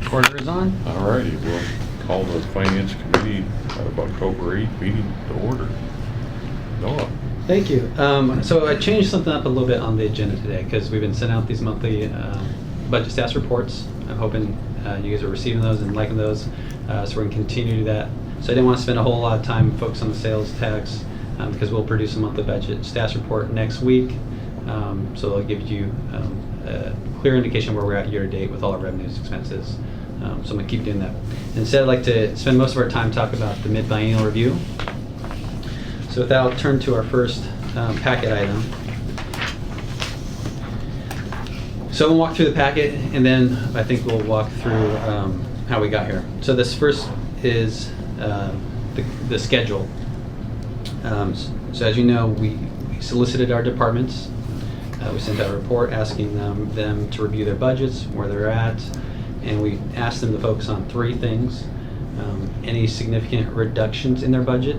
Recorder is on. All righty, we'll call the Finance Committee of October 8th meeting to order. Noah. Thank you. So I changed something up a little bit on the agenda today because we've been sending out these monthly budget status reports. I'm hoping you guys are receiving those and liking those, so we're going to continue to do that. So I didn't want to spend a whole lot of time focused on the sales tax because we'll produce a monthly budget status report next week. So it'll give you a clear indication where we're at year to date with all our revenues, expenses. So I'm going to keep doing that. Instead, I'd like to spend most of our time talking about the mid-biennial review. So with that, I'll turn to our first packet item. So we'll walk through the packet, and then I think we'll walk through how we got here. So this first is the schedule. So as you know, we solicited our departments. We sent out a report asking them to review their budgets, where they're at, and we asked them to focus on three things: any significant reductions in their budget,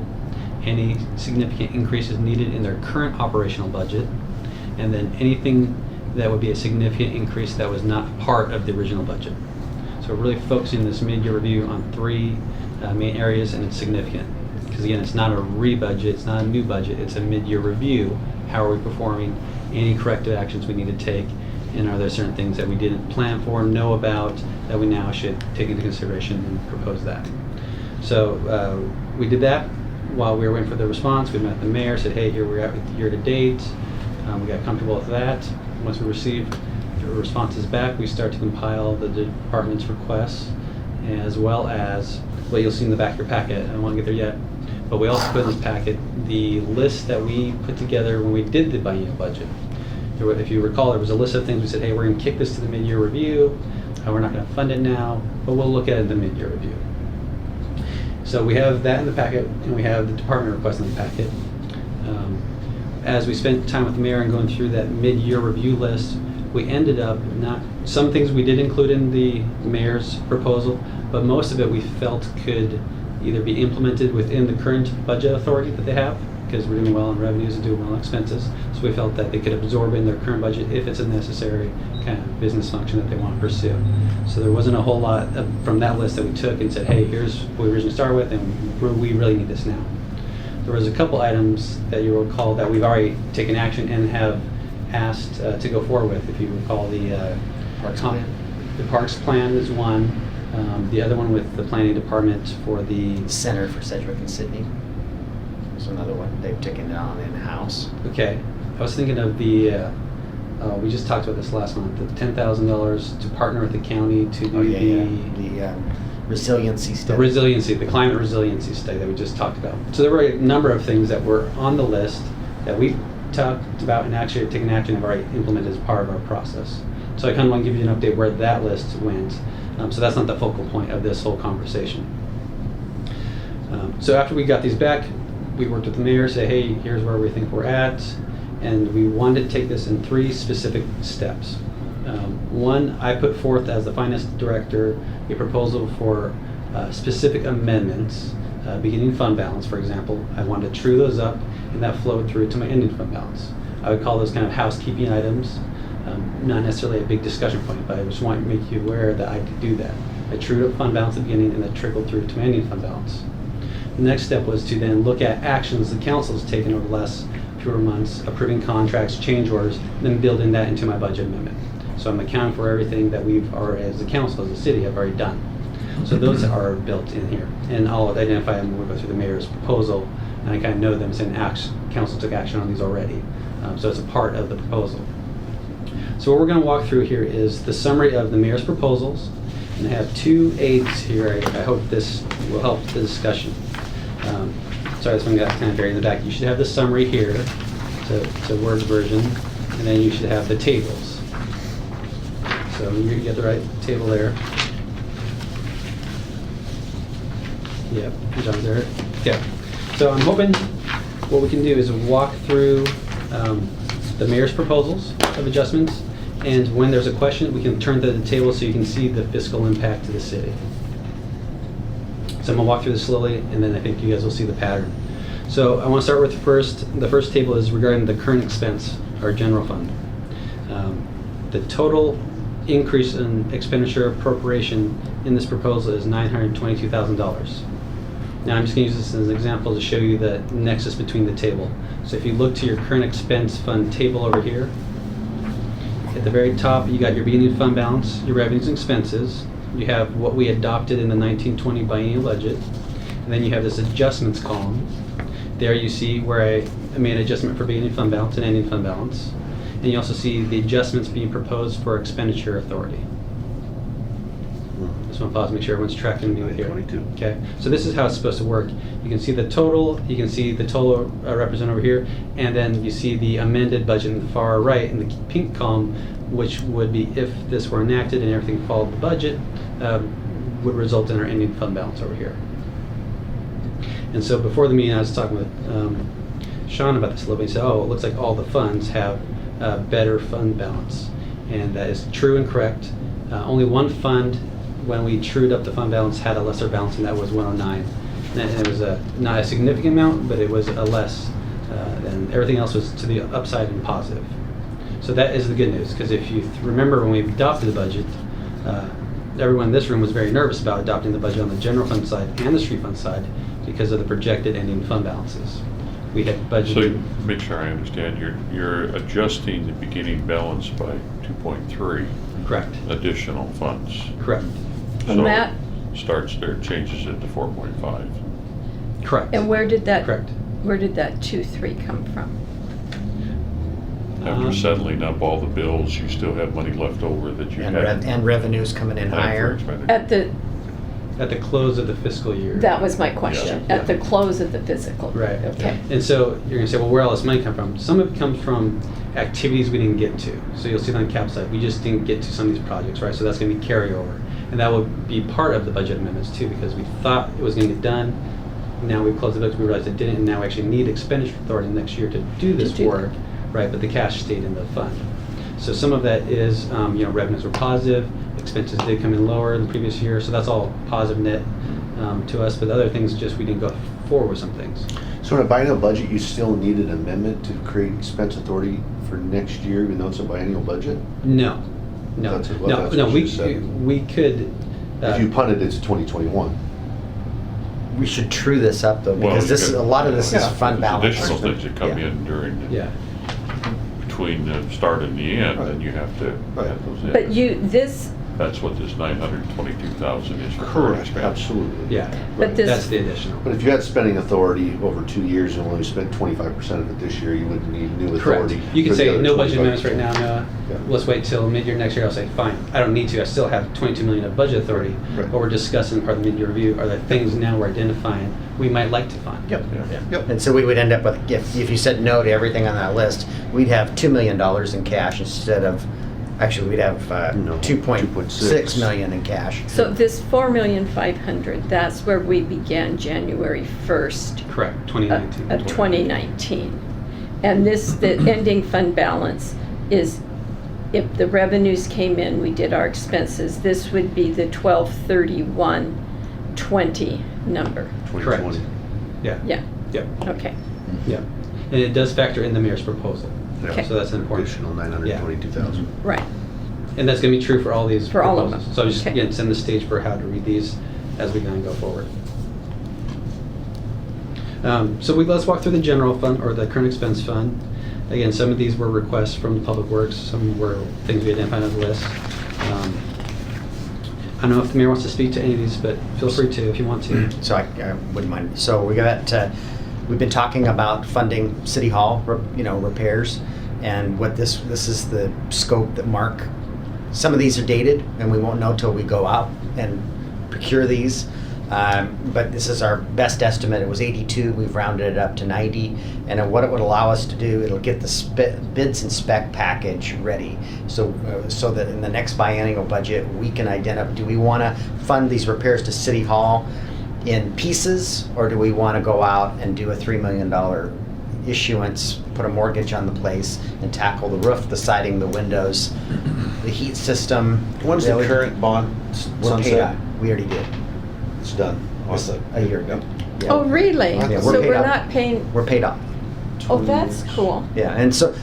any significant increases needed in their current operational budget, and then anything that would be a significant increase that was not part of the original budget. So we're really focusing this mid-year review on three main areas, and it's significant. Because again, it's not a re-budget, it's not a new budget, it's a mid-year review. How are we performing? Any corrective actions we need to take? And are there certain things that we didn't plan for, know about, that we now should take into consideration and propose that? So we did that. While we were waiting for the response, we met the mayor, said, hey, here we're at with year to date. We got comfortable with that. Once we received the responses back, we start to compile the department's requests, as well as what you'll see in the back of your packet. I don't want to get there yet, but we also put in this packet the list that we put together when we did the biennial budget. If you recall, there was a list of things we said, hey, we're going to kick this to the mid-year review. We're not going to fund it now, but we'll look at it in the mid-year review. So we have that in the packet, and we have the department request in the packet. As we spent time with the mayor and going through that mid-year review list, we ended up some things we did include in the mayor's proposal, but most of it we felt could either be implemented within the current budget authority that they have, because we're doing well on revenues and doing well on expenses. So we felt that they could absorb in their current budget if it's a necessary kind of business function that they want to pursue. So there wasn't a whole lot from that list that we took and said, hey, here's what we originally started with, and we really need this now. There was a couple items that you recall that we've already taken action and have asked to go forward with. If you recall, the parks plan is one. The other one with the planning department for the Center for Sedgwick and Sydney. There's another one they've taken it on in-house. Okay, I was thinking of the we just talked about this last month, the $10,000 to partner with the county to do the resiliency study. The climate resiliency study that we just talked about. So there were a number of things that were on the list that we talked about and actually have taken action and have already implemented as part of our process. So I kind of want to give you an update where that list went. So that's not the focal point of this whole conversation. So after we got these back, we worked with the mayor, say, hey, here's where we think we're at. And we wanted to take this in three specific steps. One, I put forth as the finance director a proposal for specific amendments, beginning fund balance, for example. I wanted to true those up, and that flowed through to my ending fund balance. I would call those kind of housekeeping items, not necessarily a big discussion point, but I just want to make you aware that I could do that. I trued up fund balance at the beginning, and that trickled through to my ending fund balance. The next step was to then look at actions the council has taken over the last few months, approving contracts, change orders, and then building that into my budget amendment. So I'm accounting for everything that we've already, as a council, as a city, have already done. So those are built in here. And I'll identify them when we go through the mayor's proposal, and I kind of know them saying council took action on these already. So it's a part of the proposal. So what we're going to walk through here is the summary of the mayor's proposals. And I have two aids here. I hope this will help the discussion. Sorry, this one got kind of buried in the back. You should have the summary here. It's a Word version. And then you should have the tables. So you get the right table there. Yep, John's there. Okay. So I'm hoping what we can do is walk through the mayor's proposals of adjustments, and when there's a question, we can turn to the table so you can see the fiscal impact to the city. So I'm gonna walk through this slowly, and then I think you guys will see the pattern. So I want to start with the first table is regarding the current expense, our general fund. The total increase in expenditure appropriation in this proposal is $922,000. Now, I'm just going to use this as an example to show you the nexus between the table. So if you look to your current expense fund table over here, at the very top, you got your beginning fund balance, your revenues and expenses. You have what we adopted in the 1920 biennial budget. And then you have this adjustments column. There you see where I made an adjustment for beginning fund balance and ending fund balance. And you also see the adjustments being proposed for expenditure authority. Just want to pause, make sure everyone's tracking me here. 22. Okay, so this is how it's supposed to work. You can see the total, represented over here, and then you see the amended budget in the far right in the pink column, which would be if this were enacted and everything followed the budget, would result in our ending fund balance over here. And so before the meeting, I was talking with Sean about this a little bit. He said, oh, it looks like all the funds have better fund balance. And that is true and correct. Only one fund, when we trued up the fund balance, had a lesser balance, and that was 109. And it was not a significant amount, but it was a less. And everything else was to the upside and positive. So that is the good news, because if you remember when we adopted the budget, everyone in this room was very nervous about adopting the budget on the general fund side and the street fund side because of the projected ending fund balances. We had budgeted. So, make sure I understand, you're adjusting the beginning balance by 2.3 Correct. additional funds. Correct. So And that- starts there, changes it to 4.5. Correct. And where did that? Correct. Where did that 2.3 come from? After settling up all the bills, you still have money left over that you had. And revenues coming in had for higher. expenditure. At the close of the fiscal year. That was my question. Yeah. At the close of the physical. Right. Okay. And so you're going to say, well, where all this money come from? Some of it comes from activities we didn't get to. So you'll see that on the cap side. We just didn't get to some of these projects, right? So that's going to be carryover. And that will be part of the budget amendments too, because we thought it was going to get done. Now we've closed the books, we realized it didn't, and now we actually need expenditure authority next year to do this do work, right? But the cash stayed in the fund. So some of that is, revenues were positive, expenses did come in lower in the previous year, so that's all positive net to us. But the other things, just we didn't go forward with some things. So in a biennial budget, you still need an amendment to create expense authority for next year, even though it's a biennial budget? No, That's what we you said. we could. If you punted it to 2021. We should true this up though, Well, because you a got- lot of this is Yeah. fund balance. Additional things that come Yeah. in during, Yeah. between the start and the end, Right. and you have to Right. add those in. But this, That's what this 922,000 is for current expense. Absolutely. Yeah. But this- That's the additional. But if you had spending authority over 2 years and only spent 25% of it this year, you wouldn't need new Correct. authority. You can for the say other no budget 25%. amendments right now, Noah. Yeah. Let's wait till mid-year next year. I'll say, fine, I don't need to. I still have 22 million of budget authority. Right. What we're discussing part of the mid-year review are the things now we're identifying we might like to fund. Yep. Yeah. Yep. And so we would end up with, if you said no to everything on that list, we'd have $2 million in cash instead of, actually, we'd have No, 2.6 million in cash. so this 4,500,000, that's where we began January 1st Correct, of 2019. 2019. And the ending fund balance is, if the revenues came in, we did our expenses, this would be the 12/31/20 number. 2020. Yeah. Yeah, Yep. okay. Yep. And it does factor in the mayor's proposal. Yeah. Okay. So that's important. Additional 922,000. Right. And that's going to be true for all these For all of proposals. them. So I'm just, Okay. again, setting the stage for how to read these as we go forward. So let's walk through the general fund, or the current expense fund. Again, some of these were requests from Public Works, some were things we identified on the list. I don't know if the mayor wants to speak to any of these, but feel free to if you want to. So I wouldn't mind. So we've been talking about funding City Hall, repairs, and what this is the scope that Mark, some of these are dated, and we won't know till we go out and procure these. But this is our best estimate. It was 82. We've rounded it up to 90. And what it would allow us to do, it'll get the bids and spec package ready. So that in the next biennial budget, we can identify, do we want to fund these repairs to City Hall in pieces, or do we want to go out and do a $3 million issuance, put a mortgage on the place, and tackle the roof, the siding, the windows, the heat system? When's the LED? current bond We're paid sunset? on. We already did. It's done. Awesome. A year ago. Yeah. Oh, really? Yeah, we're So paid we're off. not paying, We're paid off. oh, that's cool. Yeah, and so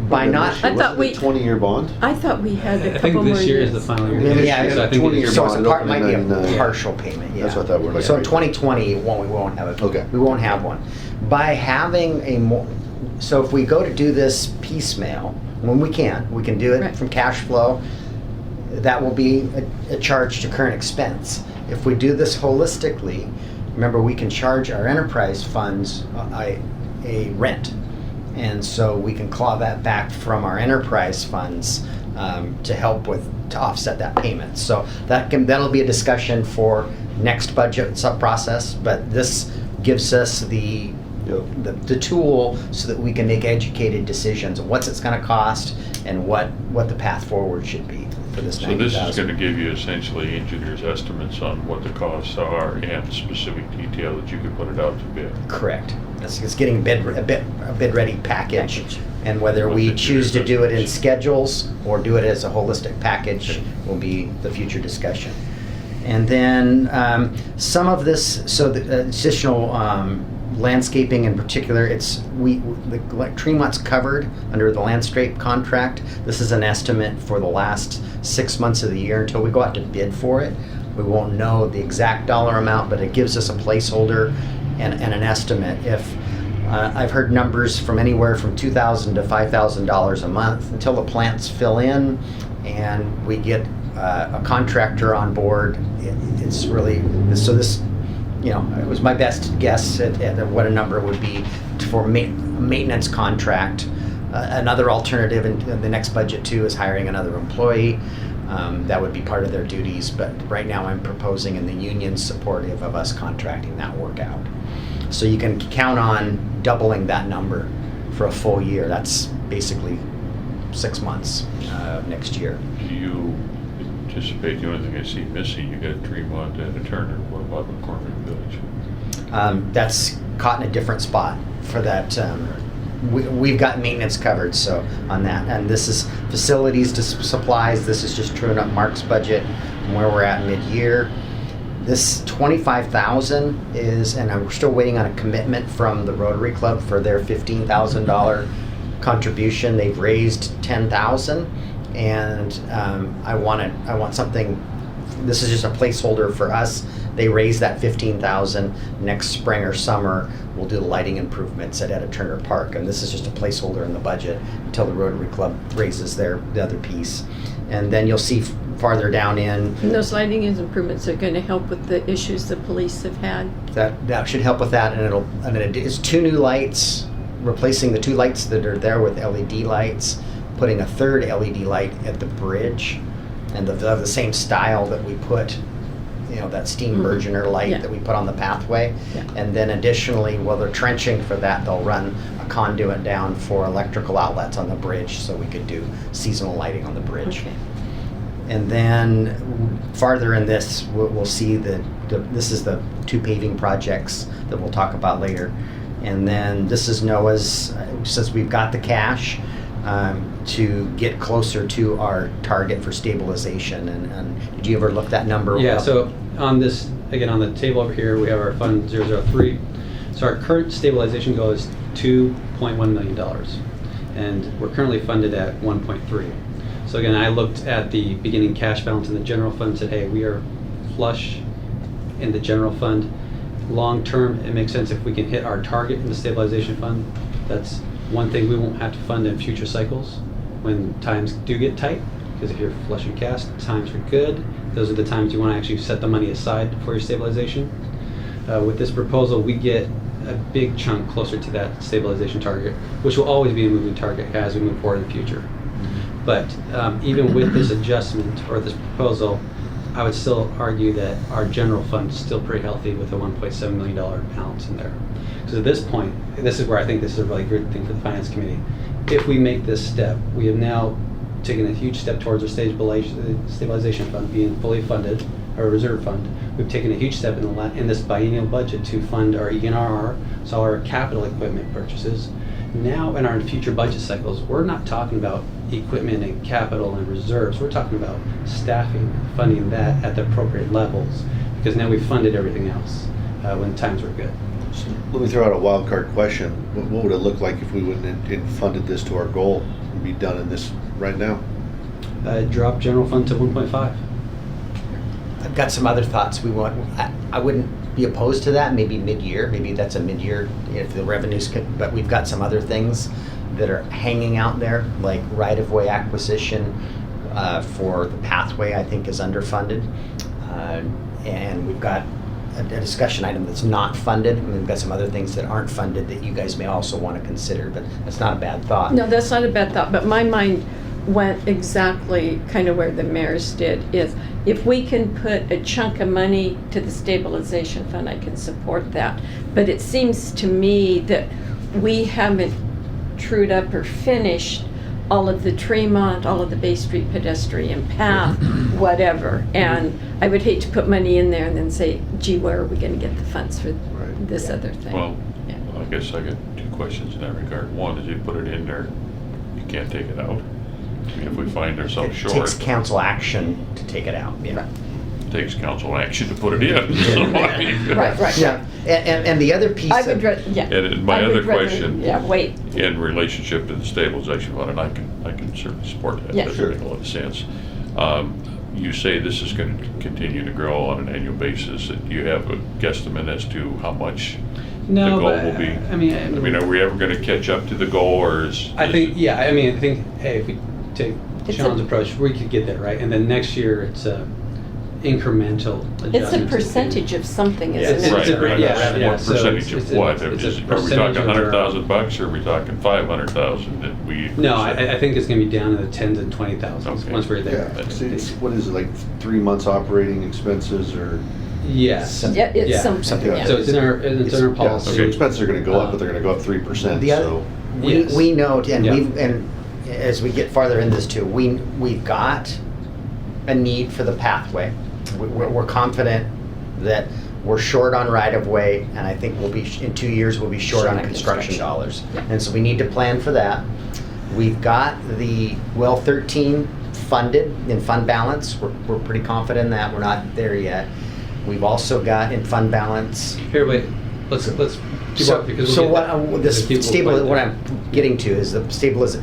By not, I thought we- 20-year bond? I thought we had a I think couple more this year years. is the final year. yeah, So I think 20-year it's- so it's a bond, part, might be a 99. partial payment, yeah. That's what I thought we're looking So in at. 2020, we won't have it. Okay. We won't have one. By having a more, so if we go to do this piecemeal, when we can do it Right. from cash flow, that will be a charge to current expense. If we do this holistically, remember, we can charge our enterprise funds a rent. And so we can claw that back from our enterprise funds to help to offset that payment. So that'll be a discussion for next budget sub-process, but this gives us the tool so that we can make educated decisions of what's it's gonna cost and what the path forward should be for this So this is 90,000. gonna give you essentially engineers' estimates on what the costs are and specific detail that you could put it out to bid. Correct. It's getting a bid-ready package. And whether With we the choose to do it in estimates. schedules or do it as a holistic package will be the future discussion. And then some of this, so the additional landscaping in particular, Tremont's covered under the landscape contract. This is an estimate for the last 6 months of the year until we go out to bid for it. We won't know the exact dollar amount, but it gives us a placeholder and an estimate. If I've heard numbers from anywhere from $2,000 to $5,000 a month until the plants fill in and we get a contractor on board. It's really, so this, it was my best guess at what a number would be for maintenance contract. Another alternative in the next budget too is hiring another employee. That would be part of their duties, but right now I'm proposing, and the union's supportive of us contracting that work out. So you can count on doubling that number for a full year. That's basically 6 months next year. Do you anticipate, the only thing I see missing, you got Tremont and a Turner, what about McCormick Village? That's caught in a different spot for that. We've got maintenance covered, so on that. And this is facilities to supplies. This is just truing up Mark's budget and where we're at mid-year. This 25,000 is, and we're still waiting on a commitment from the Rotary Club for their $15,000 contribution. They've raised 10,000, and I want something. This is just a placeholder for us. They raise that 15,000 next spring or summer. We'll do the lighting improvements at Etta Turner Park, and this is just a placeholder in the budget until the Rotary Club raises the other piece. And then you'll see farther down in And those lighting improvements are going to help with the issues the police have had. that should help with that, and it's 2 new lights, replacing the 2 lights that are there with LED lights, putting a 3rd LED light at the bridge, and of the same style that we put, that steam burgeoner light Yeah. that we put on the pathway. Yeah. And then additionally, while they're trenching for that, they'll run a conduit down for electrical outlets on the bridge, so we could do seasonal lighting on the bridge. Okay. And then farther in this, we'll see this is the 2 paving projects that we'll talk about later. And then this is Noah's, since we've got the cash, to get closer to our target for stabilization. And did you ever look that number Yeah, up? so on this, again, on the table over here, we have our Fund 003. So our current stabilization goal is $2.1 million. And we're currently funded at 1.3. So again, I looked at the beginning cash balance in the general fund and said, hey, we are flush in the general fund. Long term, it makes sense if we can hit our target in the stabilization fund. That's one thing we won't have to fund in future cycles when times do get tight. Because if you're flush and cash, times are good. Those are the times you want to actually set the money aside for your stabilization. With this proposal, we get a big chunk closer to that stabilization target, which will always be a moving target as we move forward in the future. But even with this adjustment or this proposal, I would still argue that our general fund is still pretty healthy with a $1.7 million balance in there. Because at this point, and this is where I think this is a really good thing for the Finance Committee, if we make this step, we have now taken a huge step towards our stabilization fund being fully funded, our reserve fund. We've taken a huge step in this biennial budget to fund our ENRR, so our capital equipment purchases. Now in our future budget cycles, we're not talking about equipment and capital and reserves. We're talking about staffing, funding that at the appropriate levels, because now we've funded everything else when times were good. Let me throw out a wild card question. What would it look like if we went and funded this to our goal can be done in this right now? Drop general fund to 1.5. I've got some other thoughts. I wouldn't be opposed to that, maybe mid-year, maybe that's a mid-year, if the revenues could, but we've got some other things that are hanging out there, like right-of-way acquisition for the pathway, I think is underfunded. And we've got a discussion item that's not funded, and we've got some other things that aren't funded that you guys may also want to consider, but that's not a bad thought. No, that's not a bad thought, but my mind went exactly kind of where the mayor's did, is if we can put a chunk of money to the stabilization fund, I can support that. But it seems to me that we haven't trued up or finished all of the Tremont, all of the Bay Street pedestrian path, whatever. And I would hate to put money in there and then say, gee, where are we gonna get the funds for Right. this other thing? Well, Yeah. I guess I got two questions in that regard. One is you put it in there, you can't take it out. I mean, if we find ourselves It short, takes council action to take it out, yeah. it takes council action to put it in. So, I mean, Right. Yeah, and the other piece I of. would, yeah. And my I would other rather- question- Yeah, wait. in relationship to the stabilization fund, and I can certainly support that. Yeah. That Sure. makes a lot of sense. You say this is going to continue to grow on an annual basis. Do you have a guesstimate as to how much the No, goal but, will be? I mean, I mean, are we ever going to catch up to the goal, or is? I think, yeah, I mean, I think, hey, if we take It's Sean's a- approach, we could get there, right? And then next year, it's a incremental adjustment. It's a percentage of something, Yeah, isn't Right, it? right. Yeah, What so percentage it's- of what? it's a Are we percentage talking of our- $100,000, or are we talking 500,000 that we? No, I think it's gonna be down in the tens and 20,000s Okay. once we're there. Yeah, it's, what is it, like 3 months operating expenses or? Yes. Yeah, it's Yeah. something, yeah. So it's in our Yeah, policy. So expenses are gonna go up, but they're gonna go up 3%, The other, so. Yes. we note, and Yeah. and as we get farther in this too, we've got a need for the pathway. We're confident that we're short on right-of-way, and I think we'll be, in 2 years, we'll be short on construction dollars. Yeah. And so we need to plan for that. We've got the well 13 funded in fund balance. We're pretty confident in that. We're not there yet. We've also got in fund balance. Here, wait, let's keep So, up because so we'll what, get this the people what point I'm getting to is the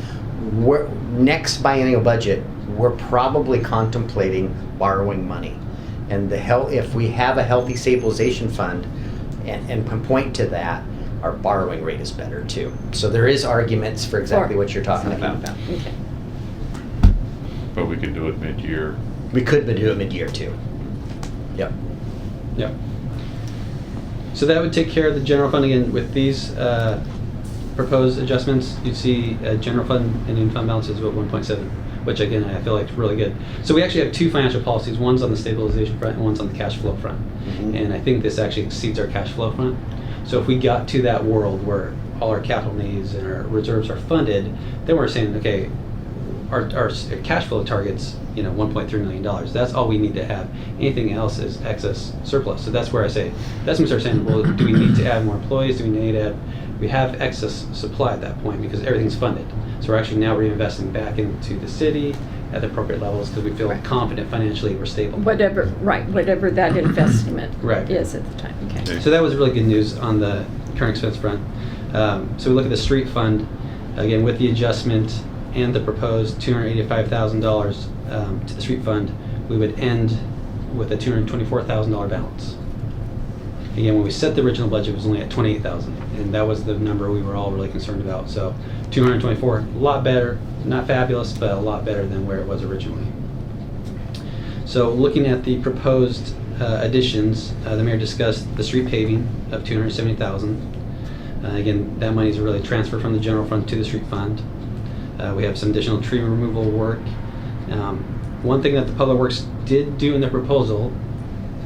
next biennial budget, we're probably contemplating borrowing money. And if we have a healthy stabilization fund and can point to that, our borrowing rate is better too. So there is arguments for exactly what you're talking about. Okay. But we can do it mid-year. We could do it mid-year too. Yep. Yep. So that would take care of the general fund again. With these proposed adjustments, you'd see general fund ending fund balances of 1.7, which again, I feel like is really good. So we actually have two financial policies. One's on the stabilization front and one's on the cash flow front. Mhm. And I think this actually exceeds our cash flow front. So if we got to that world where all our capital needs and our reserves are funded, then we're saying, okay, our cash flow target's, $1.3 million. That's all we need to have. Anything else is excess surplus. So that's where I say, that's when we start saying, well, do we need to add more employees? Do we need to add, we have excess supply at that point because everything's funded. So we're actually now reinvesting back into the city at the appropriate levels because we feel Right. confident financially we're stable. Whatever that investment Right. is at the time, okay. Okay. So that was really good news on the current expense front. So we look at the street fund, again, with the adjustment and the proposed $285,000 to the street fund, we would end with a $224,000 balance. Again, when we set the original budget, it was only at $28,000, and that was the number we were all really concerned about. So 224, a lot better, not fabulous, but a lot better than where it was originally. So looking at the proposed additions, the mayor discussed the street paving of $270,000. Again, that money is really transferred from the general fund to the street fund. We have some additional tree removal work. One thing that the Public Works did do in their proposal,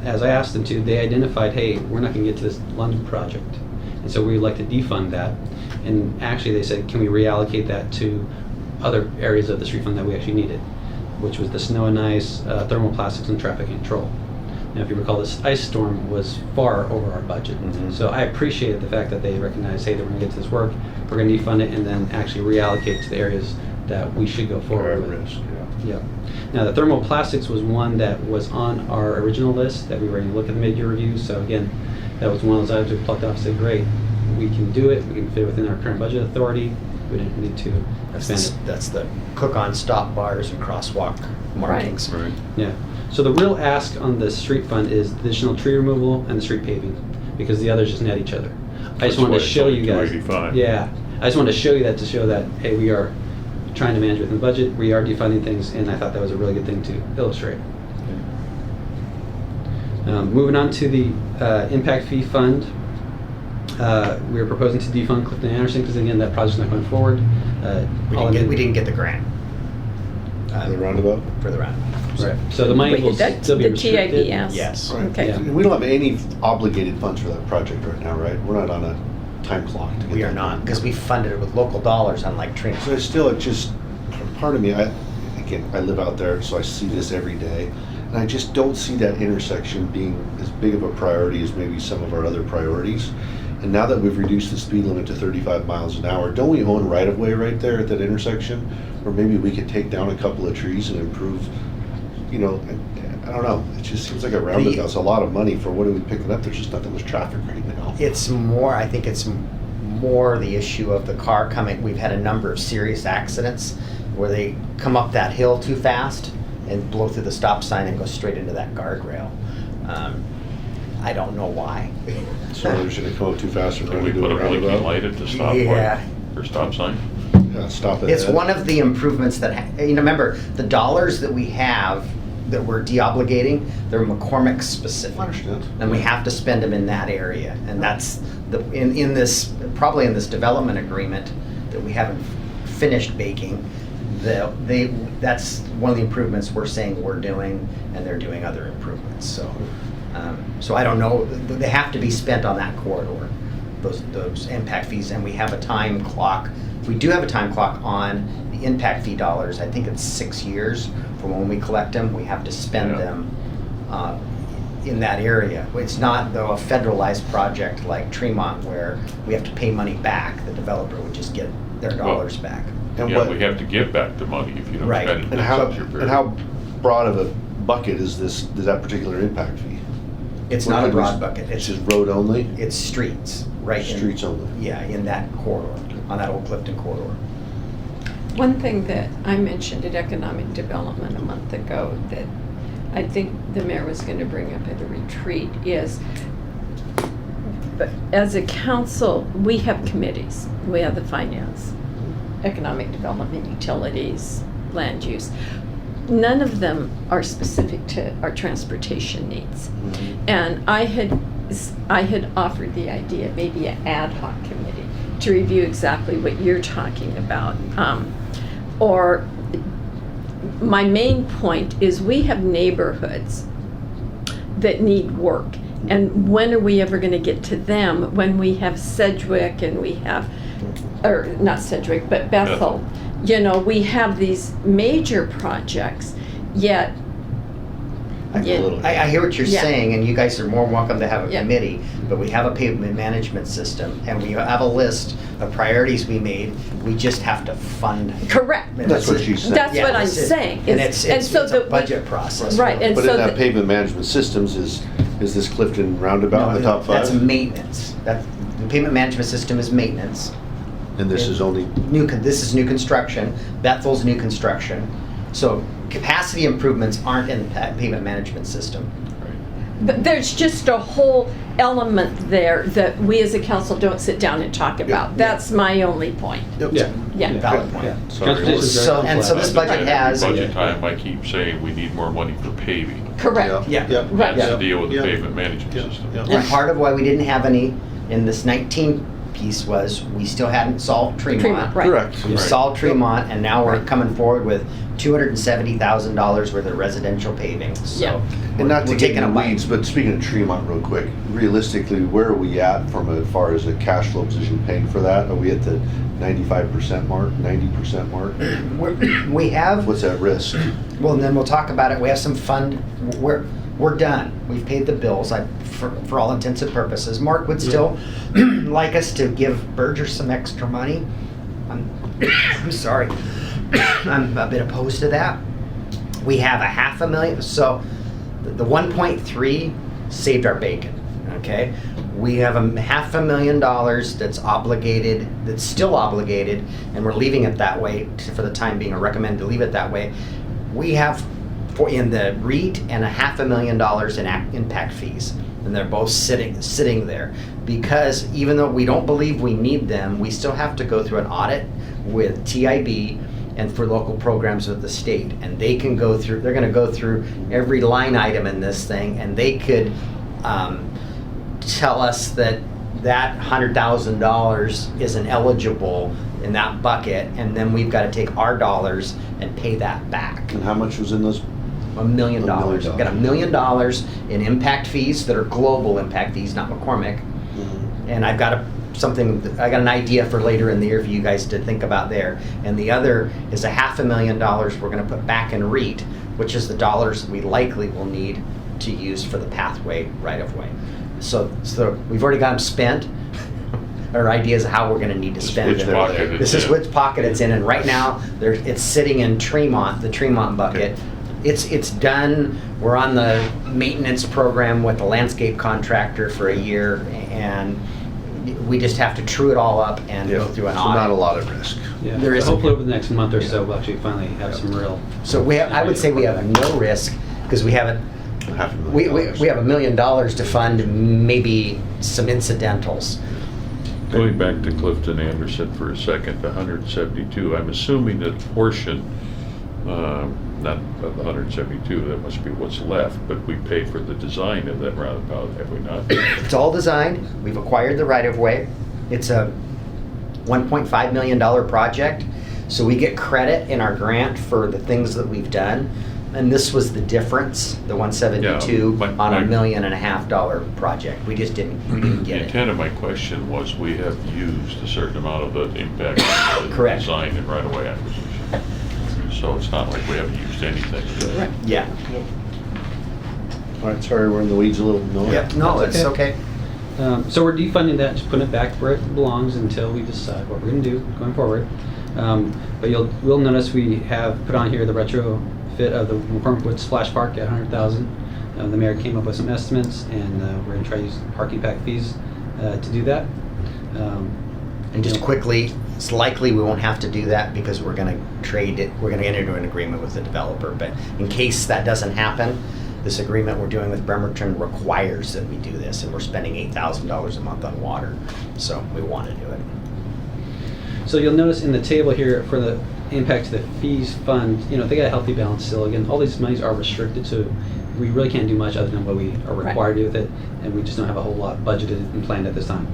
as I asked them to, they identified, hey, we're not going to get to this London project. And so we would like to defund that. And actually they said, can we reallocate that to other areas of the street fund that we actually needed, which was the snow and ice, thermoplastics, and traffic control. Now, if you recall, this ice storm was far over our budget. Mhm. So I appreciated the fact that they recognized, hey, that we're going to get to this work, we're going to defund it, and then actually reallocate to the areas that we should go forward with. Risk, Yeah. Now, the thermoplastics was one that was on our original list that we were going to look at the mid-year review. So again, that was one of those items we plucked off and said, great, we can do it. We can fit within our current budget authority. we didn't need to expand it. That's the cook-on stop bars and crosswalk markings. Right. Yeah. So the real ask on the street fund is additional tree removal and the street paving, because the others just net each other. I That's just wanted why to it's show only you guys. 285. Yeah. I just wanted to show you that, to show that, hey, we are trying to manage within the budget, we are defunding things, and I thought that was a really good thing to illustrate. Moving on to the impact fee fund. We are proposing to defund Clifton Anderson, because again, that project's not going forward. We didn't get the grant. The roundabout? For the roundabout. Right. So the money will Wait, that's still be the restricted. TIBS? Yes. Right. Okay. Yeah. And we don't have any obligated funds for that project right now, right? We're not on a time clock to get We are that not, done. because we funded it with local dollars, unlike Trina. So it's still, it just, part of me, I live out there, so I see this every day. And I just don't see that intersection being as big of a priority as maybe some of our other priorities. And now that we've reduced the speed limit to 35 miles an hour, don't we own right-of-way right there at that intersection? Or maybe we could take down a couple of trees and improve, you know, I don't know. It just seems like a roundabout's a lot of money for what are we picking up? There's just not that much traffic right now. I think it's more the issue of the car coming. We've had a number of serious accidents where they come up that hill too fast and blow through the stop sign and go straight into that guardrail. I don't know why. So they're just gonna come up too fast and Can run we into put a a blinking roundabout? light at the stop Yeah. light or stop sign? Yeah, stop it. It's one of the improvements that, remember, the dollars that we have that we're de-obligating, they're McCormick specific. I understand. And we have to spend them in that area. And that's in this, probably in this development agreement that we haven't finished baking, that's one of the improvements we're saying we're doing, and they're doing other improvements. So I don't know, they have to be spent on that corridor, those impact fees, and we have a time clock. We do have a time clock on the impact fee dollars. I think it's 6 years from when we collect them. We have to spend Yeah. them in that area. It's not, though, a federalized project like Tremont where we have to pay money back. The developer would just get their dollars back. And Yeah, what, we have to give back the money if you don't Right. spend it. and in how, 6 year period. and how broad of a bucket is that particular impact fee? It's What not a could we- broad bucket. It's just road only? It's streets, right? Streets only? Yeah, in that corridor, on that old Clifton corridor. One thing that I mentioned at Economic Development a month ago that I think the mayor was going to bring up at a retreat is, but as a council, we have committees. We have the finance, economic development, utilities, land use. None of them are specific to our transportation needs. And I had offered the idea, maybe an ad hoc committee, to review exactly what you're talking about. Or my main point is we have neighborhoods that need work. And when are we ever going to get to them when we have Sedgwick and we have, or not Sedgwick, but Bethel. You know, we have these major projects, yet, yeah, I hear what you're Yeah. saying, and you guys are more welcome to have a Yeah. committee, but we have a pavement management system, and we have a list of priorities we made. We just have to fund. correct. That's what she's saying. That's Yeah, what I'm this is- saying. And It's- it's so a that we- budget process. Right, and But so in that the- pavement management systems, is this Clifton roundabout in the top That's five? maintenance. The pavement management system is maintenance. And this is only, This is new construction. Bethel's new construction. So capacity improvements aren't in the pavement management system. But there's just a whole element there that we as a council don't sit down and talk about. That's my only point. Yeah. Yeah. Valid point. Sorry. Transportation's very So- and so complex. this budget has- Budget time, I keep saying we need more money for paving. Correct. Yeah. Right. That's the deal with the Yeah. pavement management Yeah. system. Yeah. And part of why we didn't have any in this 19 piece was we still hadn't solved Tremont. Tremont, right. correct. We've Right. solved Tremont, and now we're Right. coming forward with $270,000 worth of residential paving. Yeah. So And not to we're get taking in a the weeds, but speaking of Tremont real quick, realistically, where are we at from as far as a cash flow position paying for that? Are we at the 95% mark, 90% mark? We have, What's that risk? well, and then we'll talk about it. We have some fund. We're done. We've paid the bills for all intents and purposes. Mark would still like us to give Berger some extra money. I'm sorry. I'm a bit opposed to that. We have $500,000, so the 1.3 saved our bacon. Okay, we have $500,000 that's obligated, that's still obligated, and we're leaving it that way for the time being, or recommend to leave it that way. We have in the REIT and $500,000 in impact fees, and they're both sitting there because even though we don't believe we need them, we still have to go through an audit with TIB and for local programs with the state, and they can go through. They're going to go through every line item in this thing, and they could tell us that $100,000 isn't eligible in that bucket, and then we've got to take our dollars and pay that back. And how much was in those? $1 million. $1 million. We've got $1 million in impact fees that are global impact fees, not McCormick. And I've got I got an idea for later in the year for you guys to think about there. And the other is $500,000 we're going to put back in REIT, which is the dollars we likely will need to use for the pathway right of way. So we've already got them spent. Our ideas of how we're going to need to spend Which it. pocket This it's is in. which pocket it's in, and right now it's sitting in Tremont, the Tremont bucket. It's done. We're on the maintenance program with the landscape contractor for a year, and we just have to true it all up and go through an So audit. not a lot of risk. Yeah. There is So a- hopefully over the next month or so, we'll actually finally have some real. So I would say we have no risk because we haven't. $500,000. We have $1 million to fund maybe some incidentals. Going back to Clifton Anderson for a second, the 172, I'm assuming that portion, not of the 172, that must be what's left, but we paid for the design of that roundabout, have we not? It's all designed. We've acquired the right of way. It's a $1.5 million project. So we get credit in our grant for the things that we've done. And this was the difference, the 172 Yeah, on $1.5 million project. We just didn't The get it. intent of my question was we have used a certain amount of the impact of the Correct. design and right-of-way acquisition. So it's not like we haven't used anything. Right. Yeah. All right, sorry, we're in the weeds a little. No. Yep. No, That's it's okay. okay. So we're defunding that, just putting it back where it belongs until we decide what we're going to do going forward. But you'll notice we have put on here the retrofit of the McCormick Woods Splash Park at $100,000. The mayor came up with some estimates, and we're going to try to use park impact fees to do that. And just quickly, it's likely we won't have to do that because we're going to trade it. We're going to enter into an agreement with the developer. But in case that doesn't happen, this agreement we're doing with Bremerton requires that we do this, and we're spending $8,000 a month on water, so we want to do it. So you'll notice in the table here for the impact to the fees fund, they got a healthy balance still. Again, all these monies are restricted, so we really can't do much other than what we are required to do with it, and we just don't have a whole lot budgeted and planned at this time.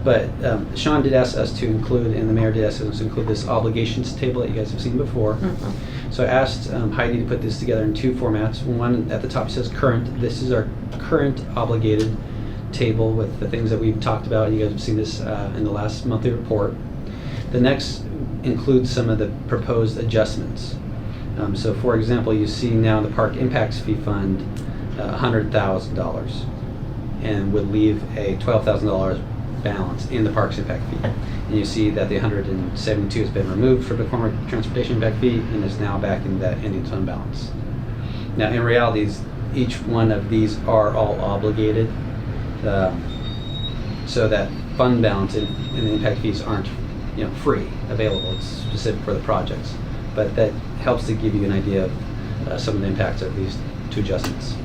But Sean did ask us to include, and the mayor did ask us to include this obligations table that you guys have seen before. Mm-hmm. So I asked Heidi to put this together in two formats. One at the top says current. This is our current obligated table with the things that we've talked about. You guys have seen this in the last monthly report. The next includes some of the proposed adjustments. So for example, you see now the Park Impacts Fee Fund, $100,000, and would leave a $12,000 balance in the Parks Impact Fee. And you see that the 172 has been removed for the McCormick Transportation Impact Fee and is now back in that ending fund balance. Now in reality, each one of these are all obligated, so that fund balance and the impact fees aren't free, available. It's specific for the projects. But that helps to give you an idea of some of the impacts of these two adjustments.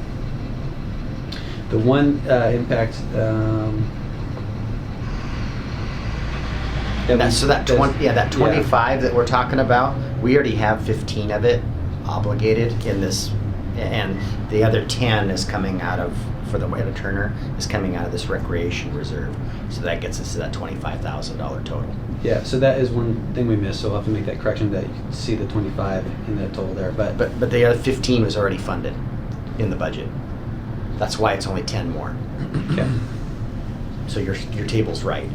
The one impact That 25 that we're talking about, we already have 15 of it obligated in this, and the other 10 is coming out of, for the way to Turner, is coming out of this recreation reserve. So that gets us to that $25,000 total. Yeah, so that is one thing we missed, so we'll have to make that correction that you can see the 25 in the total there. But But the other 15 was already funded in the budget. That's why it's only 10 more. okay. So your table's right.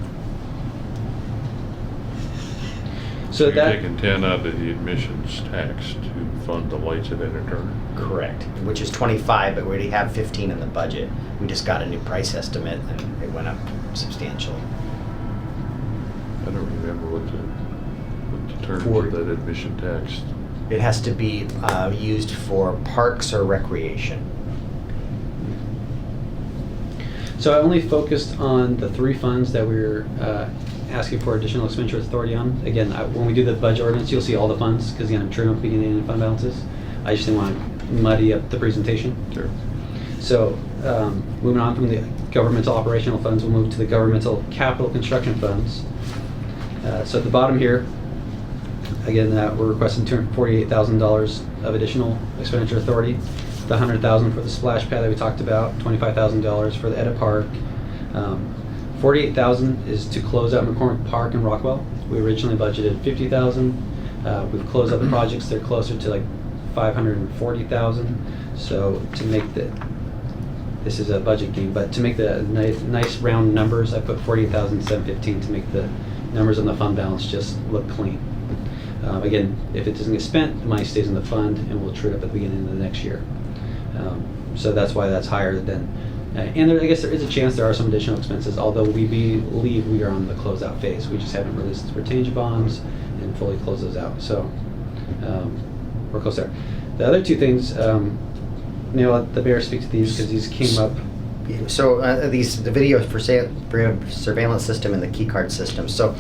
So You're that taking 10 out of the admissions tax to fund the lights at Enter Turner? Correct. Which is 25, but we already have 15 in the budget. We just got a new price estimate and it went up substantially. I don't remember what the terms For- of that admission tax. It has to be used for parks or recreation. So I only focused on the 3 funds that we were asking for additional expenditure authority on. Again, when we do the budget ordinance, you'll see all the funds, because again, I'm trimming up beginning and fund balances. I just didn't want to muddy up the presentation. Sure. So, moving on from the governmental operational funds, we'll move to the governmental capital construction funds. So at the bottom here, again, we're requesting $248,000 of additional expenditure authority. The $100,000 for the splash pad that we talked about, $25,000 for the Edit Park. $48,000 is to close out McCormick Park and Rockwell. We originally budgeted $50,000. We've closed out the projects; they're closer to like $540,000. So to make this is a budget game, but to make the nice round numbers, I put $48,715 to make the numbers on the fund balance just look clean. Again, if it doesn't get spent, the money stays in the fund, and we'll true it up at the beginning of the next year. So that's why that's higher than. And I guess there is a chance there are some additional expenses, although we believe we are on the closeout phase. We just haven't released the retainage bonds and fully closed those out. So we're close there. The other 2 things, let the mayor speak to these because these came up. So the video for surveillance system and the key card system. So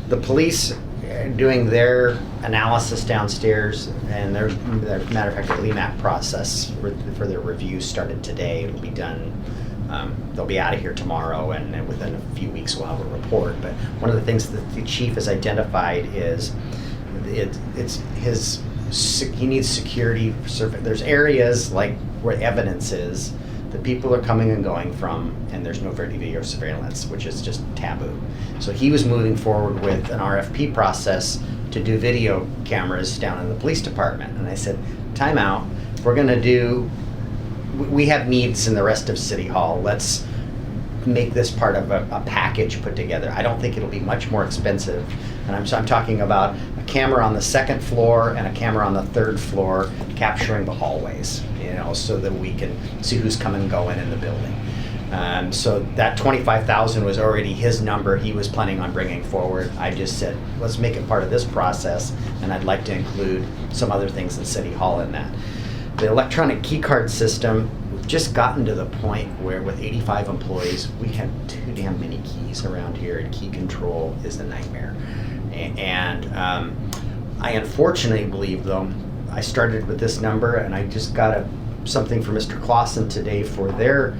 the police doing their analysis downstairs, and their matter of fact, the LEMAC process for their review started today. It'll be done. They'll be out of here tomorrow, and within a few weeks we'll have a report. But one of the things that the chief has identified is he needs security. There's areas like where evidence is that people are coming and going from, and there's no video surveillance, which is just taboo. So he was moving forward with an RFP process to do video cameras down in the police department. And I said, time out. We're going to we have needs in the rest of City Hall. Let's make this part of a package put together. I don't think it'll be much more expensive. And I'm talking about a camera on the 2nd floor and a camera on the 3rd floor capturing the hallways, so that we can see who's coming and going in the building. So that $25,000 was already his number he was planning on bringing forward. I just said, let's make it part of this process, and I'd like to include some other things in City Hall in that. The electronic key card system, we've just gotten to the point where with 85 employees, we have too damn many keys around here, and key control is a nightmare. And I unfortunately believe, though, I started with this number, and I just got something from Mr. Clausen today for their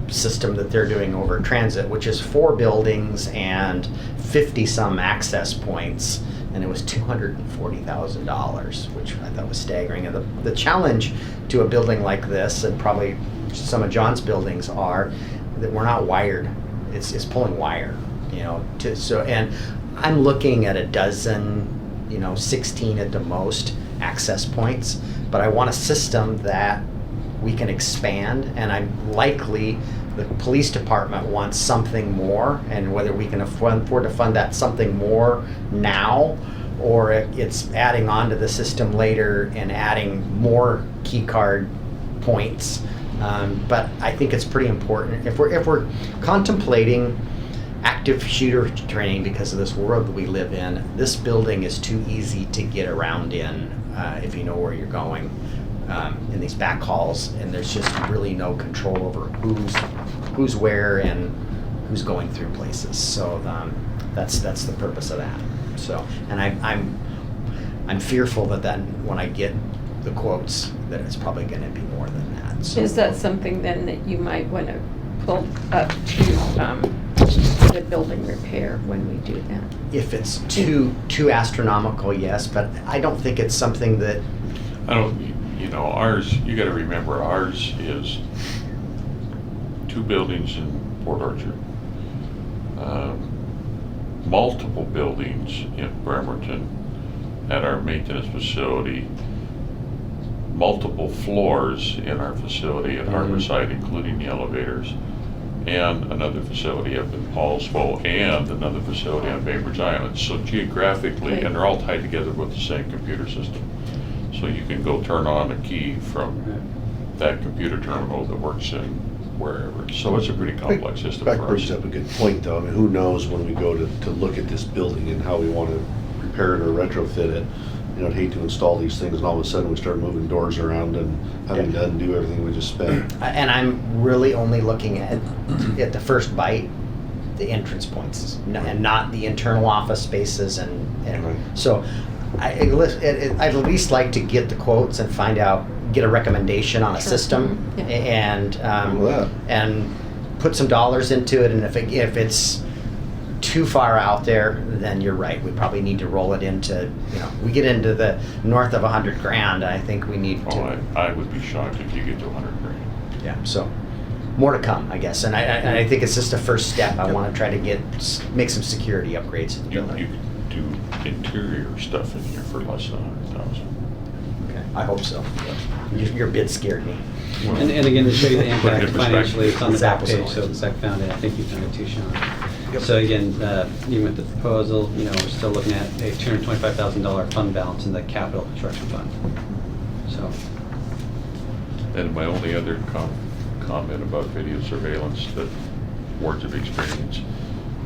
system that they're doing over transit, which is 4 buildings and 50-some access points, and it was $240,000, which I thought was staggering. And the challenge to a building like this, and probably some of John's buildings, are that we're not wired. It's pulling wire, and I'm looking at a dozen, 16 at the most access points, but I want a system that we can expand, and I'm likely the police department wants something more, and whether we can afford to fund that something more now, or it's adding on to the system later and adding more key card points. But I think it's pretty important if we're contemplating active shooter training, because of this world that we live in. This building is too easy to get around in if you know where you're going. In these back halls, and there's just really no control over who's where and who's going through places. So that's the purpose of that. So, and I'm fearful that when I get the quotes, that it's probably going to be more than that. So, is that something then that you might want to pull up to the building repair when we do that? If it's too astronomical, yes, but I don't think it's something that. Ours, you got to remember, ours is 2 buildings in Port Orchard, multiple buildings in Bremerton at our maintenance facility, multiple floors in our facility at Harborside, including the elevators, and another facility up in Paulsville, and another facility on Bainbridge Island. So geographically, and they're all tied together with the same computer system. So you can go turn on a key from that computer terminal that works in wherever. So it's a pretty complex system That for us. brings up a good point, though. I mean, who knows when we go to look at this building and how we want to repair it or retrofit it. You know, I'd hate to install these things and all of a sudden we start moving doors around and having to undo everything we just spent. And I'm really only looking at the first bite, the entrance points, and not the internal office spaces Right. and so I'd at least like to get the quotes and find out, get a recommendation on a Sure. system Yeah. and put some dollars into it, and if it's too far out there, then you're right, we probably need to roll it into, we get into the north of 100 grand, I think we need to. Oh, I would be shocked if you get to 100 grand. Yeah, so more to come, I guess, and I think it's just a first step. I want to try to make some security upgrades to the You building. could do interior stuff in here for less than 100,000. Okay, I hope so. Your bid scared me. And again, to show you the Put it in impact perspective. financially, it's on the back Apples page, and so oranges. Zach found it, I think you found it too, Sean. Yep. So again, even with the proposal, we're still looking at a $225,000 fund balance in the capital construction fund. So, And my only other comment about video surveillance, that words of experience,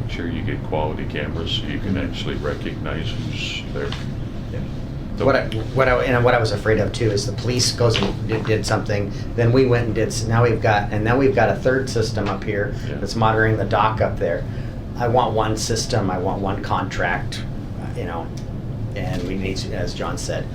make sure you get quality cameras so you can actually recognize who's there. What I was afraid of too is the police goes and did something, then we went and did, now we've got a third system up here Yeah. that's monitoring the dock up there. I want one system, I want one contract, and we need to, as John said,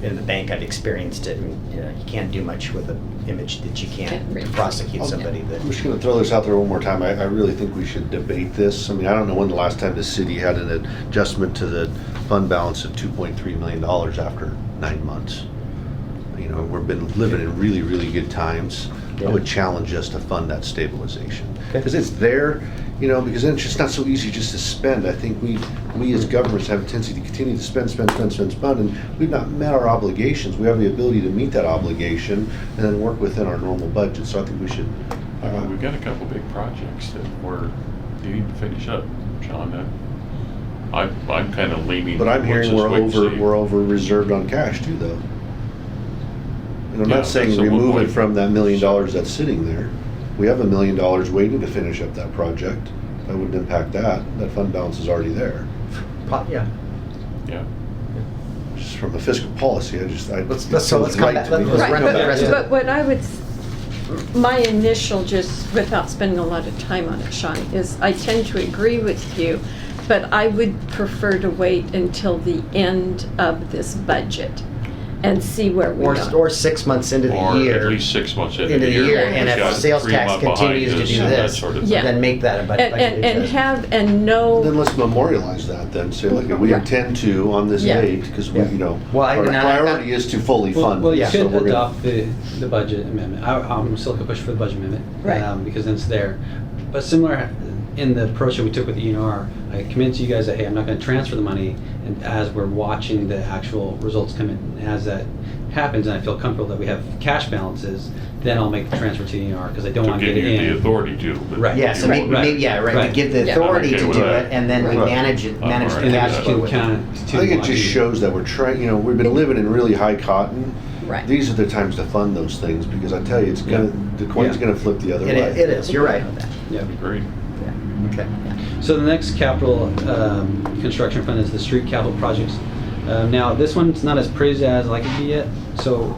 in the bank, I've experienced it, and you can't do much with an image that you can't Can't read. prosecute somebody that. I'm just gonna throw this out there one more time. I really think we should debate this. I mean, I don't know when the last time the city had an adjustment to the fund balance of $2.3 million after 9 months. We've been living in really, really good times. I would challenge us to fund that stabilization. Okay. Because it's there, because then it's just not so easy just to spend. I think we as governments have a tendency to continue to spend, and we've not met our obligations. We have the ability to meet that obligation and then work within our normal budget. So I think we should. We've got a couple big projects that we're needing to finish up, John. I'm kind of leaning. But I'm hearing towards this wait and see. we're over reserved on cash too, though. And I'm Yeah, not saying that's at one remove it point. from that $1 million that's sitting there. We have $1 million waiting to finish up that project. That wouldn't impact that. That fund balance is already there. Yeah. Yeah. Just from a fiscal policy, Let's it come feels back- right to me. let's Right, run but, the rest of but what I would, my initial, just without spending a lot of time on it, Sean, is I tend to agree with you, but I would prefer to wait until the end of this budget and see where we are. Or 6 months into the Or year. at least 6 months into Into the the year. year, when and we've if got sales 3 tax months behind continues to us do and that this, sort of Yeah. thing. then make that a budget And adjustment. Then know, let's memorialize that then. Say, like, we Right. intend to on this Yeah. date, because we, Yeah. Well, our and I- priority is to fully fund. well, you Yeah. So could we're gonna- adopt the budget amendment. I'm still gonna push for the budget amendment. Right. Because then it's there. But similar in the approach that we took with the ENR, I committed to you guys that, hey, I'm not gonna transfer the money, and as we're watching the actual results come in, as that happens, and I feel comfortable that we have cash balances, then I'll make the transfer to ENR, because I don't To want to give get it you the in. authority to. but Right. Yeah, so you maybe, won't. Right. we Right. give the Yeah. authority I'm okay to with do that. it, and then we Right. manage I'm the all right cash with And then that. we flow can with it. count it to I think it one just year. shows that we're trying, we've been living in really high cotton. Right. These are the times to fund those things, because I tell you, the coin's Yeah. gonna flip the other way. It is, you're right on that. Yeah. Agreed. Okay. So the next capital construction fund is the street capital projects. Now, this one's not as pretty as I like it to be yet. So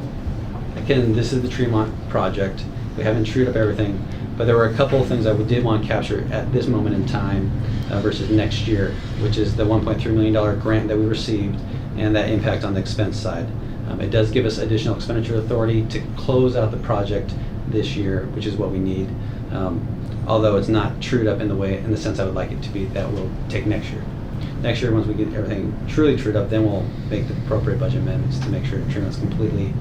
again, this is the Tremont project. We haven't trued up everything, but there were a couple of things that we did want to capture at this moment in time versus next year, which is the $1.3 million grant that we received and that impact on the expense side. It does give us additional expenditure authority to close out the project this year, which is what we need. Although it's not trued up in the sense I would like it to be, that will take next year. Next year, once we get everything truly trued up, then we'll make the appropriate budget amendments to make sure Tremont's completely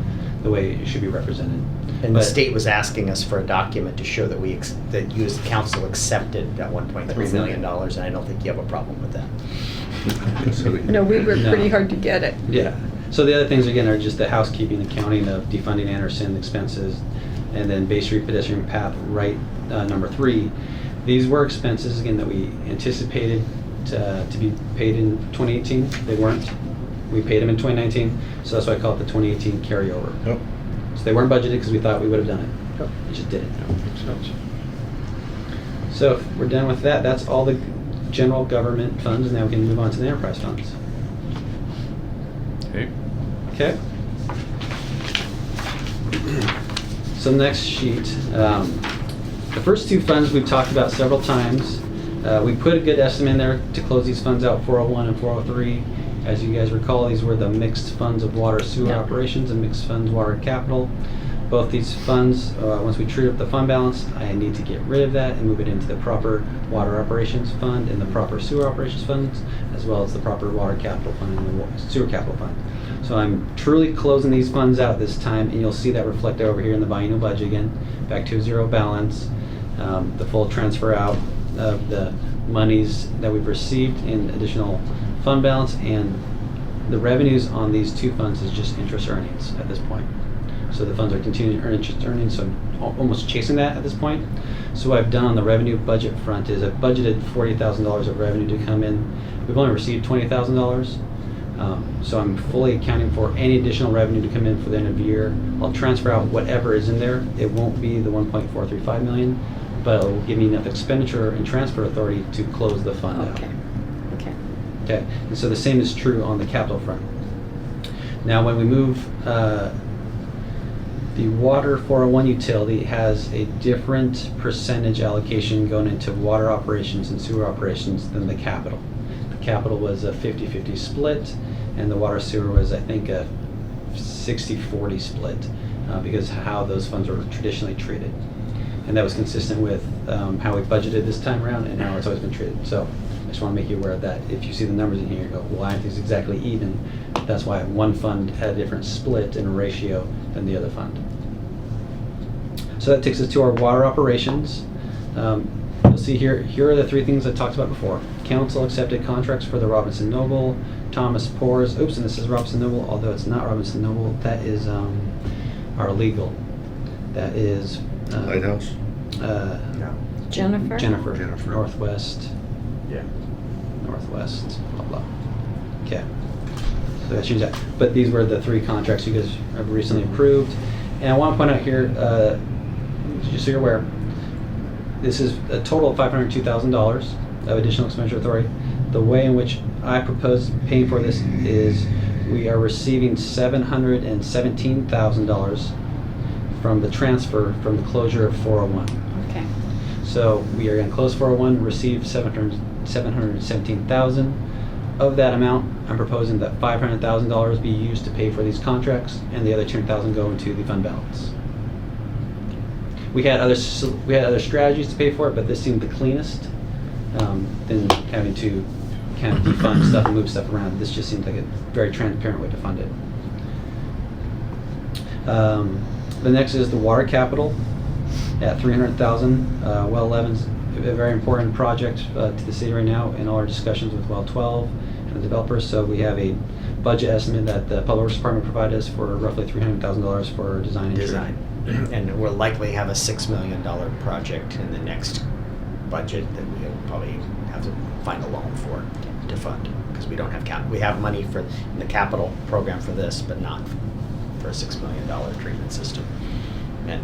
the way it should be represented. And the But- state was asking us for a document to show that that you as the council accepted that $1.3 million, and I don't think you have a problem with that. So no, we worked No. pretty hard to get it. Yeah. So the other things, again, are just the housekeeping, accounting of defunding Anderson expenses, and then Bay Street pedestrian path right number 3. These were expenses, again, that we anticipated to be paid in 2018. They weren't. We paid them in 2019, so that's why I call it the 2018 carryover. Yep. So they weren't budgeted because we thought we would have done it. Yep. We just didn't. Yeah, makes sense. So if we're done with that, that's all the general government funds. Now we can move on to the enterprise funds. Okay. Okay. So the next sheet, the first two funds we've talked about several times. We put a good estimate in there to close these funds out, 401 and 403. As you guys recall, these were the mixed funds of water sewer Yeah. operations and mixed funds water capital. Both these funds, once we true up the fund balance, I need to get rid of that and move it into the proper water operations fund and the proper sewer operations funds, as well as the proper water capital fund and the sewer capital fund. So I'm truly closing these funds out this time, and you'll see that reflected over here in the biennial budget again, back to a zero balance. The full transfer out of the monies that we've received in additional fund balance, and the revenues on these two funds is just interest earnings at this point. So the funds are continuing to earn interest earnings, so I'm almost chasing that at this point. So what I've done on the revenue budget front is I've budgeted $40,000 of revenue to come in. We've only received $20,000. So I'm fully accounting for any additional revenue to come in for the end of the year. I'll transfer out whatever is in there. It won't be the 1.435 million, but it will give me enough expenditure and transfer authority to close the fund out. Okay, okay. Okay, and so the same is true on the capital front. Now, when we move, the water 401 utility has a different percentage allocation going into water operations and sewer operations than the capital. The capital was a 50-50 split, and the water sewer was, I think, a 60-40 split, because how those funds were traditionally treated. And that was consistent with how we budgeted this time around and how it's always been treated. So I just want to make you aware of that. If you see the numbers in here, you go, why aren't these exactly even? That's why one fund had a different split and ratio than the other fund. So that takes us to our water operations. You'll see here are the three things I talked about before. Council accepted contracts for the Robinson Noble, Thomas Poores, oops, and this is Robinson Noble, although it's not Robinson Noble, that is our legal. That is Lighthouse? No. Jennifer? Jennifer. Northwest, Yeah. blah, blah. Okay. So that changes that. But these were the three contracts you guys have recently approved. And I want to point out here, just so you're aware, this is a total of $502,000 of additional expenditure authority. The way in which I propose paying for this is we are receiving $717,000 from the transfer from the closure of 401. Okay, So we are going to close 401, receive $717,000. Of that amount, I'm proposing that $500,000 be used to pay for these contracts, and the other $200,000 go into the fund balance. We had other strategies to pay for it, but this seemed the cleanest than having to kind of defund stuff and move stuff around. This just seemed like a very transparent way to fund it. The next is the water capital at $300,000. Well 11's a very important project to the city right now in all our discussions with Well 12 and the developers. So we have a budget estimate that the Public Works Department provided us for roughly $300,000 for design and Design. And we'll likely have a $6 million project in the next budget that we'll probably have to find a loan for to fund, because we don't have we have money for in the capital program for this, but not for a $6 million treatment system and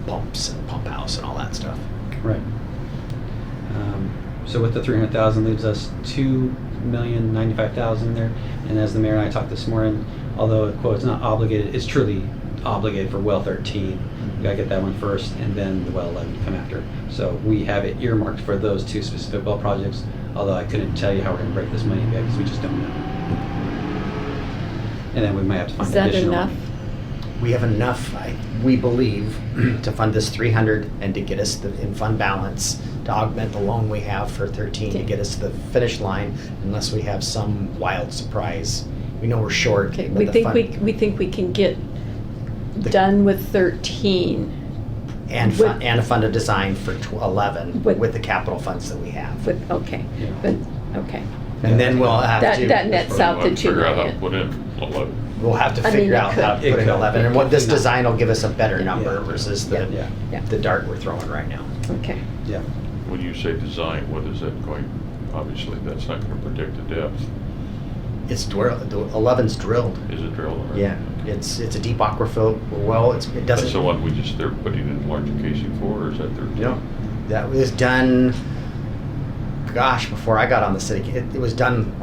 pumps and pump house and all that stuff. Right. So with the $300,000 leaves us $2,095,000 there. And as the mayor and I talked this morning, although quote it's not obligated, it's truly obligated for well 13. We gotta get that one first, and then the well 11 come after. So we have it earmarked for those two specific well projects. Although I couldn't tell you how we're gonna break this money back because we just don't know. And then we might have to find is that additional enough? money. We have enough, we believe, to fund this 300 and to get us in fund balance, to augment the loan we have for 13, to get us to the finish line, unless we have some wild surprise. We know we're short. Okay, but we the think fund- we think we can get The- done with 13 and with- and a fund of design for 11 With- with the capital funds that we have. with, okay, Yeah. but, okay. And then we'll have That to nets out the 2 Figure out how to million. put in 11. we'll have to I mean, figure it out how to could. put It in could. 11, and what this It could not. design will give us a better number Yeah. versus the Yeah. Yeah. the dart we're throwing right now. Okay, Yeah. When you say design, what is that going, obviously, that's not going to predict the depth. It's the 11's drilled. Is it drilled already? Yeah, it's a deep aquifer well. It doesn't. That's the one they're putting in larger casing for, or is that 13? No, that was done gosh, before I got on the city, it was done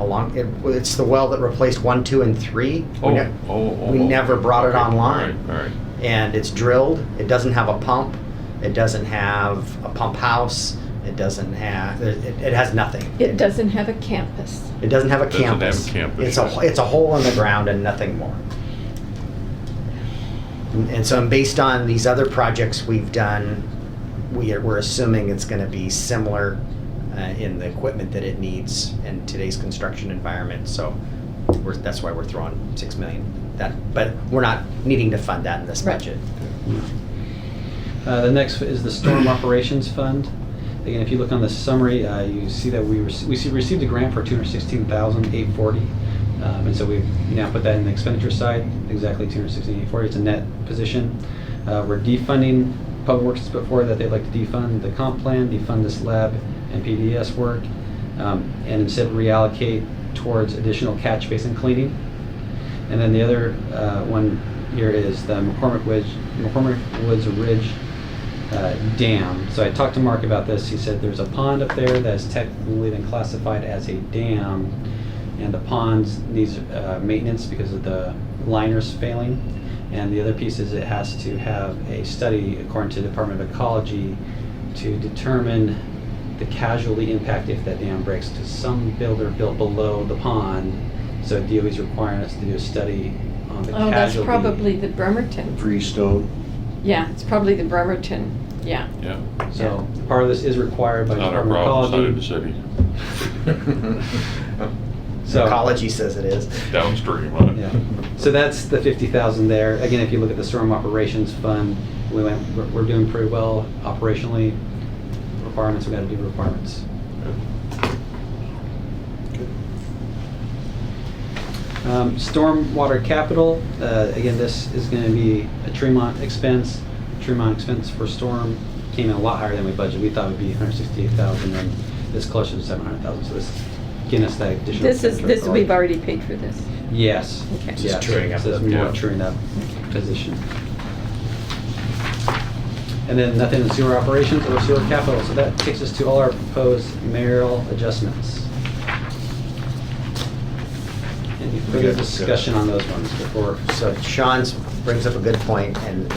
it's the well that replaced 1, 2, and 3. We never brought it Okay, online. All right. And it's drilled. It doesn't have a pump. It doesn't have a pump house. It doesn't have. It has nothing. It doesn't have a campus. It doesn't have a Doesn't have a campus. campus. It's a hole in the ground and nothing more. And so, based on these other projects we've done, we're assuming it's going to be similar in the equipment that it needs in today's construction environment. So that's why we're throwing $6 million. But we're not needing to fund that in this Right. budget. The next is the Storm Operations Fund. Again, if you look on the summary, you see that we received a grant for $216,840. And so we've now put that in the expenditure side, exactly $216,840. It's a net position. We're defunding Public Works has put forward that they'd like to defund the comp plan, defund this lab and PDS work, and instead reallocate towards additional catch basin cleaning. And then the other one here is the McCormick Woods Ridge Dam. So I talked to Mark about this. He said there's a pond up there that's technically been classified as a dam, and the pond needs maintenance because of the liners failing. And the other piece is it has to have a study, according to the Department of Ecology, to determine the casualty impact if that dam breaks, because some builder built below the pond, so DOE's requiring us to do a study on the Oh, that's casualty. probably the Bremerton. Freestone. Yeah, it's probably the Bremerton. Yeah. Yeah. So part of this is required by the Not our Department of problem, side of the Ecology. city. So, Ecology says it is. Downstream, huh? yeah. So that's the 50,000 there. Again, if you look at the Storm Operations Fund, we're doing pretty well operationally. Requirements, we got to do requirements. Stormwater capital, again, this is going to be a Tremont expense. Tremont expense for storm came in a lot higher than we budgeted. We thought it would be 168,000, and it's closer to 700,000. So this is getting us that additional. This expenditure authority. we've already paid for this. Yes. Okay. Just Yeah, truing up so it's the- more yeah. truing up position. And then nothing in sewer operations or sewer capital. So that takes us to all our proposed mayoral adjustments. Any further Okay. discussion on those ones before? So Sean brings up a good point, and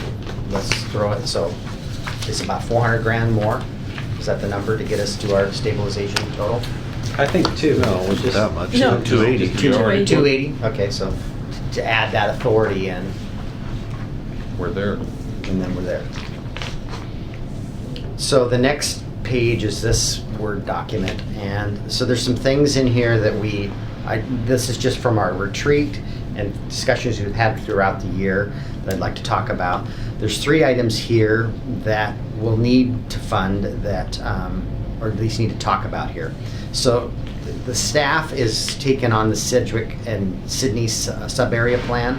let's throw it. So it's about 400 grand more. Is that the number to get us to our stabilization total? I think two. No, it wasn't Just- that much. No. 280. We already- 280. Okay, so to add that authority in, We're there. and then we're there. So the next page is this Word document, and so there's some things in here that this is just from our retreat and discussions we've had throughout the year that I'd like to talk about. There's 3 items here that we'll need to fund that, or at least need to talk about here. So the staff is taking on the Sedgwick and Sydney sub-area plan.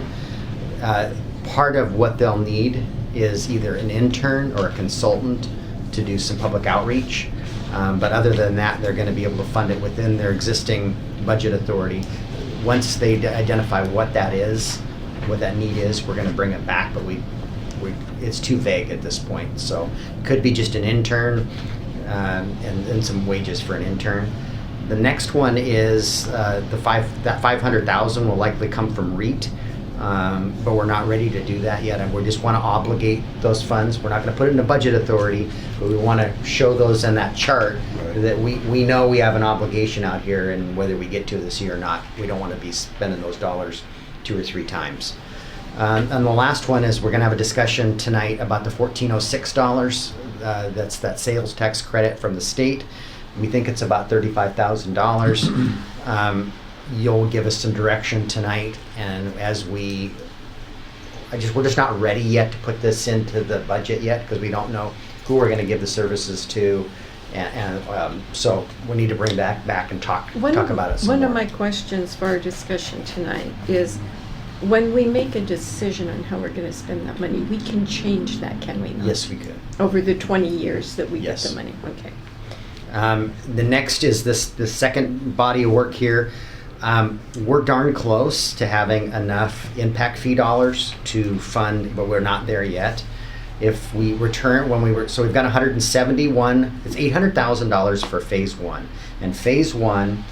Part of what they'll need is either an intern or a consultant to do some public outreach. But other than that, they're going to be able to fund it within their existing budget authority. Once they identify what that is, what that need is, we're going to bring it back, but it's too vague at this point. So it could be just an intern and some wages for an intern. The next one is that 500,000 will likely come from REIT. But we're not ready to do that yet, and we just want to obligate those funds. We're not going to put it in a budget authority, but we want to show those in that chart that we know we have an obligation out here, and whether we get to this year or not, we don't want to be spending those dollars 2 or 3 times. And the last one is we're going to have a discussion tonight about the $1,406. That's that sales tax credit from the state. We think it's about $35,000. You'll give us some direction tonight, and we're just not ready yet to put this into the budget yet because we don't know who we're going to give the services to, and so we need to bring that back and talk about it some One more. of my questions for our discussion tonight is, when we make a decision on how we're going to spend that money, we can change that, can we not? Yes, we could. Over the 20 years that we get Yes. the money, okay. The next is the second body of work here. We're darn close to having enough impact fee dollars to fund, but we're not there yet. if we return, when we were, so we've got 171, it's $800,000 for phase one. And phase one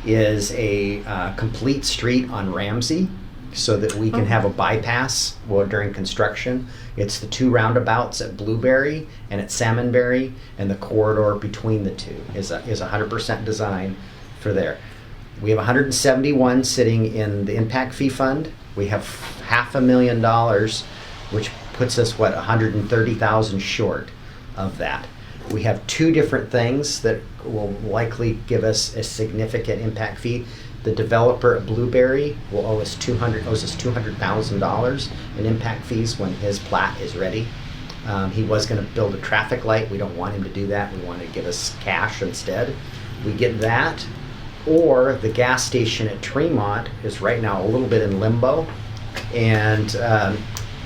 is a complete street on Ramsey so that we can have a bypass during construction. It's the two roundabouts at Blueberry and at Salmonberry, and the corridor between the two is 100% designed for there. We have 171 sitting in the impact fee fund. We have $500,000, which puts us, 130,000 short of that. We have two different things that will likely give us a significant impact fee. The developer at Blueberry will owes us $200,000 in impact fees when his plat is ready. He was going to build a traffic light. We don't want him to do that. We want to give us cash instead. We get that, or the gas station at Tremont is right now a little bit in limbo, and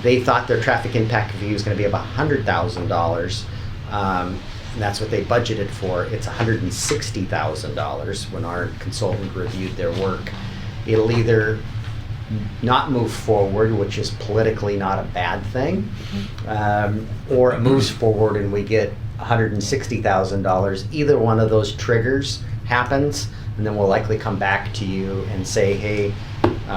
they thought their traffic impact fee was going to be about $100,000. And that's what they budgeted for. It's $160,000 when our consultant reviewed their work. It'll either not move forward, which is politically not a bad thing, or it moves forward and we get $160,000. Either one of those triggers happens, and then we'll likely come back to you and say, hey,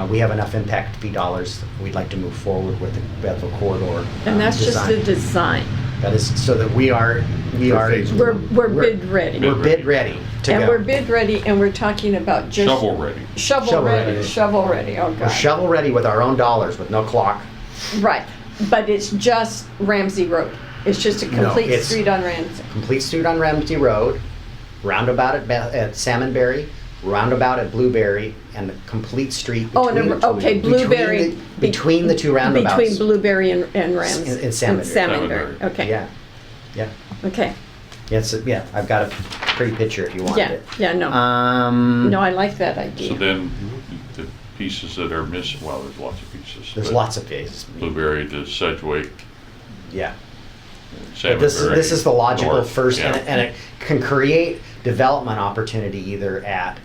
we have enough impact fee dollars. We'd like to move forward with the Bethel corridor And that's just design. the design. That is so that we are phase We're We're- bid ready. we're bid ready to And go. we're bid ready, and we're talking about just. Shovel ready. Shovel ready, shovel ready, oh We're God. shovel ready with our own dollars with no clock. Right, but it's just Ramsey Road. It's just a complete it's- street on Ramsey. Complete street on Ramsey Road, roundabout at Salmonberry, roundabout at Blueberry, and a complete street Oh, between, and okay, Blueberry. between the two roundabouts. Between Blueberry and Ramsey. And Salmonberry. Salmonberry, Salmonberry. okay. Yeah, yeah, Okay, yeah. I've got a pretty picture if you want yeah, it. yeah, no. No, I like that So idea. then, the pieces that are missing, well, there's lots of pieces. There's but lots of phases. Blueberry to Sedgwick, Yeah. Salmonberry. But this is the logical north, first, yeah. and it can create development opportunity either at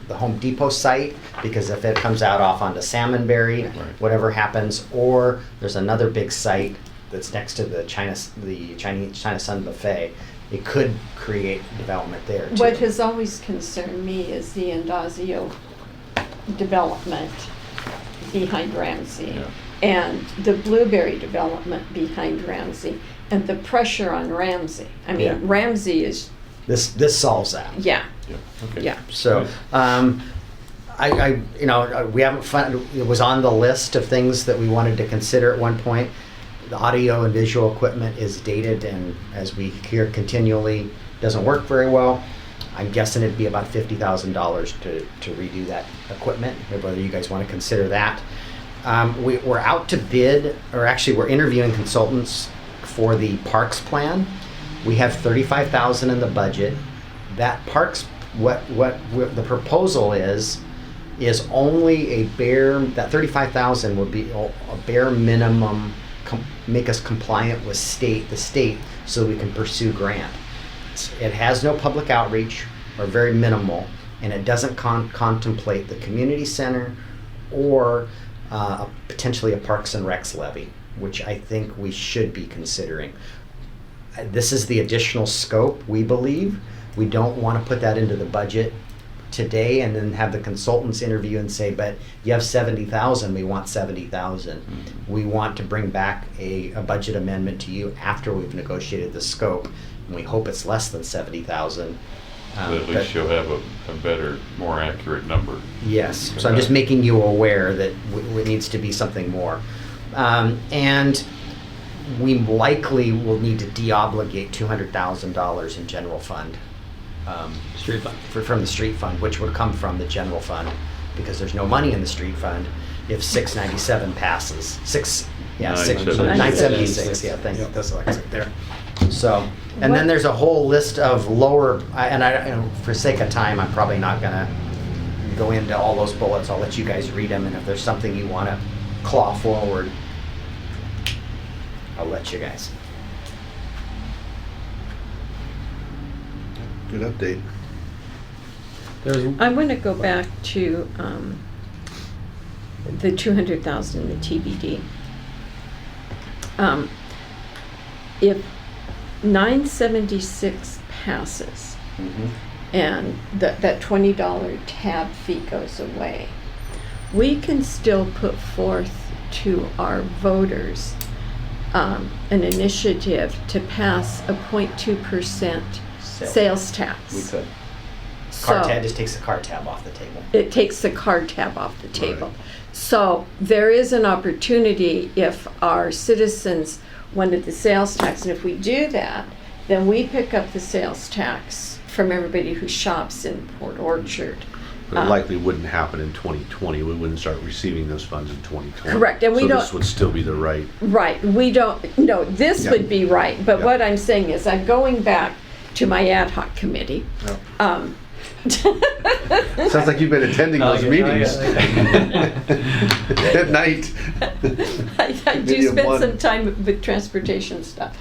the Home Depot site, because if it comes out off onto Salmonberry, Right. whatever happens, or there's another big site that's next to the China Sun Buffet, it could create development there too. What has always concerned me is the Indazio development behind Ramsey. Yeah. And the Blueberry development behind Ramsey, and the pressure on Ramsey. I Yeah. mean, Ramsey is, This solves that. yeah, Yeah, okay. yeah. So, we haven't it was on the list of things that we wanted to consider at one point. The audio and visual equipment is dated, and as we hear continually, doesn't work very well. I'm guessing it'd be about $50,000 to redo that equipment, whether you guys want to consider that. We're out to bid, or actually we're interviewing consultants for the parks plan. We have $35,000 in the budget. That parks, what the proposal is only a bare, that $35,000 would be a bare minimum, make us compliant with the state so we can pursue grant. It has no public outreach, or very minimal, and it doesn't contemplate the community center or potentially a Parks and Recs levy, which I think we should be considering. This is the additional scope, we believe. We don't want to put that into the budget today and then have the consultants interview and say, but you have 70,000, we want 70,000. We want to bring back a budget amendment to you after we've negotiated the scope, and we hope it's less than 70,000. But at least you'll have a better, more accurate number. Yes, so I'm just making you aware that it needs to be something more. And we likely will need to de-obligate $200,000 in general fund. Street fund. From the street fund, which would come from the general fund, because there's no money in the street fund if 697 passes. 976, yeah, thank you, that's what I said there. So, and then there's a whole list of lower, and for sake of time, I'm probably not gonna go into all those bullets. I'll let you guys read them, and if there's something you wanna claw forward, I'll let you guys. Good update. There's I want to go back to the 200,000 in the TBD. if 976 passes Mhm. and that $20 tab fee goes away, we can still put forth to our voters an initiative to pass a 0.2% sales tax. We could. So Card tab just takes the card tab off the table. it takes the card tab off the table. Right. So there is an opportunity if our citizens wanted the sales tax, and if we do that, then we pick up the sales tax from everybody who shops in Port Orchard. But it likely wouldn't happen in 2020. We wouldn't start receiving those funds in 2020. Correct, and we So don't- this would still be the right. Right, we don't, no, this Yeah. would be right, but Yeah. what I'm saying is I'm going back to my ad hoc committee. Sounds like you've been attending those meetings. At night. I do Committee of spend one. some time with transportation stuff.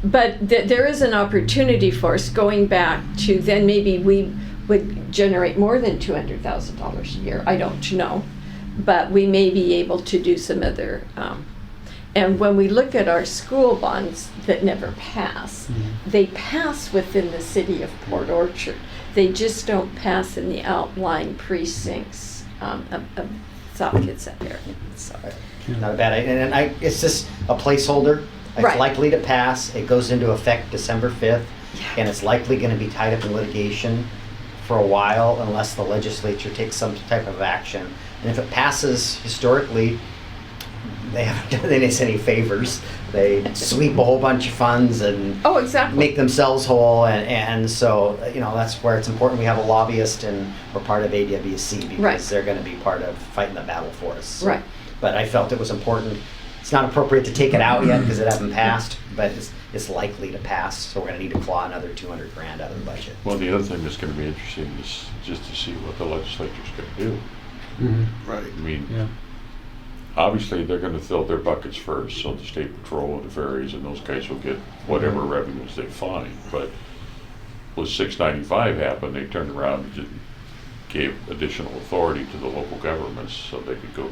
But there is an opportunity for us going back to then maybe we would generate more than $200,000 a year. I don't know. But we may be able to do some other. And when we look at our school bonds that never pass, they pass within the city of Port Orchard. They just don't pass in the outlying precincts of South Kitsap area. So. Not a bad idea. And it's just a placeholder. It's Right. likely to pass. It goes into effect December 5th. And it's likely going to be tied up in litigation for a while unless the legislature takes some type of action. And if it passes historically, they haven't done us any favors. They sweep a whole bunch of funds and Oh, exactly. make themselves whole. And so, that's where it's important we have a lobbyist and we're part of AWC because Right. they're going to be part of fighting the battle for us. So- Right. But I felt it was important. It's not appropriate to take it out yet because it hasn't passed, but it's likely to pass. So we're going to need to claw another $200,000 out of the budget. Well, the other thing that's gonna be interesting is just to see what the legislature's gonna do. Mhm. Right. I mean, Yeah. obviously, they're gonna fill their buckets first, so the state patrol and the ferries and those guys will get whatever revenues they find. But with 695 happened, they turned around and gave additional authority to the local governments so they could go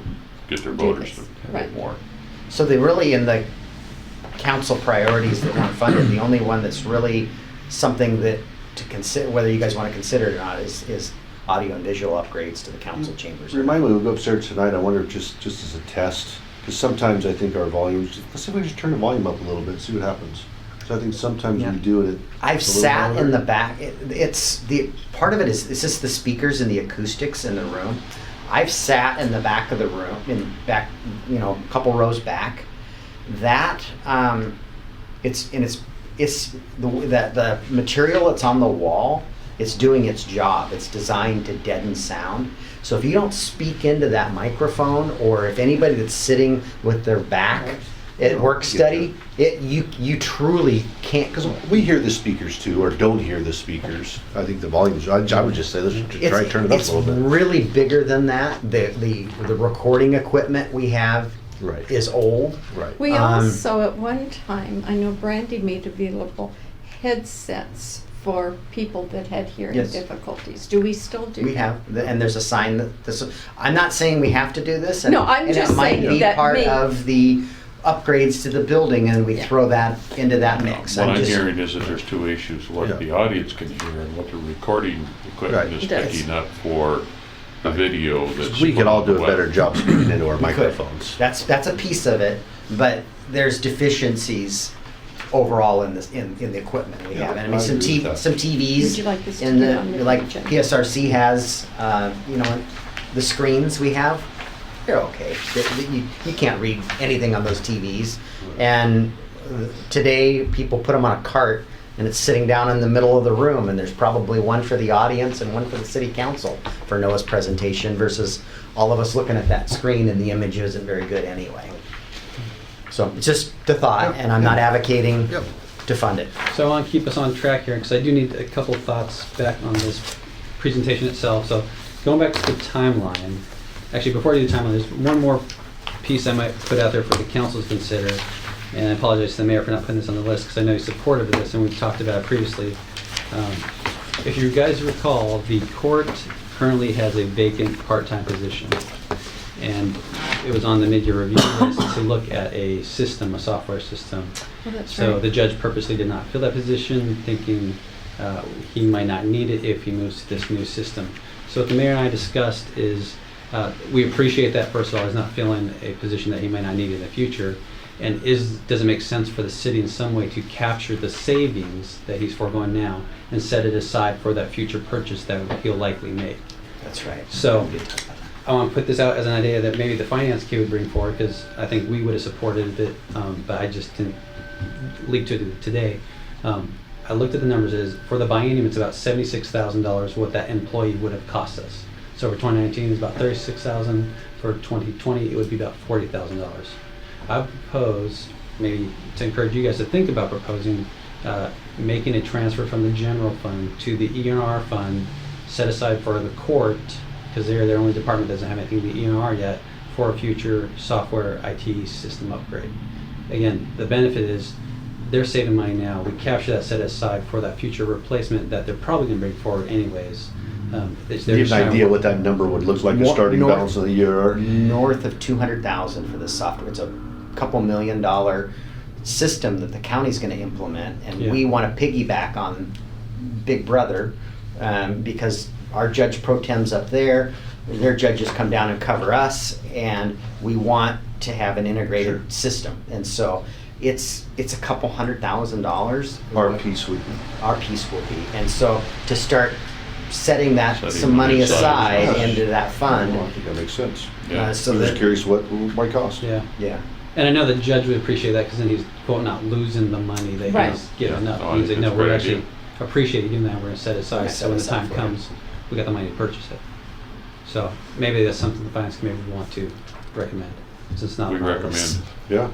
get their Do voters this. to Right. vote more. So they really, in the council priorities that weren't funded, the only one that's really something that to consider, whether you guys want to consider it or not, is audio and visual upgrades to the council chambers. Remind me, we'll go upstairs tonight, I wonder if just as a test, because sometimes I think our volumes, let's see if we just turn the volume up a little bit, see what happens. So I think sometimes Yeah. we do it. I've it's a little sat in louder. the back. It's the part of it is just the speakers and the acoustics in the room. I've sat in the back of the room, a couple rows back. That it's the material that's on the wall. It's doing its job. It's designed to deaden sound. So if you don't speak into that microphone, or if anybody that's sitting with their back at work study, you truly can't. Because we hear the speakers too, or don't hear the speakers. I think the volumes, I would just say, let's try to turn it up a It's little bit. really bigger than that. The recording equipment we have Right. is old. Right. We Um, also, at one time, I know Brandy made available headsets for people that had hearing Yes. difficulties. Do we still do that? We have, and there's a sign that this. I'm not saying we have to do this. And, No, I'm and just it might saying be that part may- of the upgrades to the building, and we Yeah. throw that into that mix. What I'm just- hearing is that there's two issues, what Yeah. the audience can hear and what the recording equipment Right. is Does. picking up for the video that's. We could all do put a on the better web. job speaking into our We could. microphones. That's a piece of it, but there's deficiencies overall in this in the equipment we Yeah, have. And I I mean, some agree with that. some TVs. Would you like this to in get on the like agenda? PSRC has, the screens we have. They're okay. You can't read anything on those TVs. And today, people put them on a cart, and it's sitting down in the middle of the room, and there's probably one for the audience and one for the city council for Noah's presentation versus all of us looking at that screen, and the image isn't very good anyway. So it's just the thought, and I'm not advocating Yep. to fund it. So I want to keep us on track here because I do need a couple thoughts back on this presentation itself. So going back to the timeline, actually before I do the timeline, there's one more piece I might put out there for the council to consider. And I apologize to the mayor for not putting this on the list because I know he's supportive of this and we've talked about it previously. If you guys recall, the court currently has a vacant part-time position. And it was on the mid-year review list to look at a system, a software system. Well, that's So right. the judge purposely did not fill that position, thinking he might not need it if he moves to this new system. So what the mayor and I discussed is, we appreciate that, first of all, he's not filling a position that he might not need in the future. And does it make sense for the city in some way to capture the savings that he's foregoing now and set it aside for that future purchase that he'll likely make? That's right. So I want to put this out as an idea that maybe the finance key would bring forward, because I think we would have supported it, but I just didn't leap to it today. I looked at the numbers, for the biennium, it's about $76,000 what that employee would have cost us. So for 2019, it's about $36,000. For 2020, it would be about $40,000. I propose, maybe to encourage you guys to think about proposing, making a transfer from the general fund to the ENR fund, set aside for the court, because they're their only department that doesn't have anything to the ENR yet, for a future software IT system upgrade. Again, the benefit is they're saving money now. We capture that set aside for that future replacement that they're probably going to bring forward anyways. Do you have an idea what that number would look like, the starting North- balance of the year? North of 200,000 for this software. It's a couple $1 million system that the county's going to implement, and Yeah. we want to piggyback on Big Brother, because our judge pro tems up there, their judges come down and cover us, and we want to have an integrated Sure. system. And so it's a couple $100,000. Our piece would be. Our piece will be. And so to start setting Setting some money money aside. aside into that I fund, think that makes sense. Yeah. so I'm just that, curious what it might cost. Yeah. yeah. And I know the judge would appreciate that, because then he's, quote, not losing the money that Right. he's giving up. No, I He's think like, no, it's a we're great actually idea. appreciating doing that, we're going to set it aside, Yeah, so when the set aside time for it. comes, we got the money to purchase it. So maybe that's something the finance committee would want to recommend, since it's not We on our recommend, list. Yeah.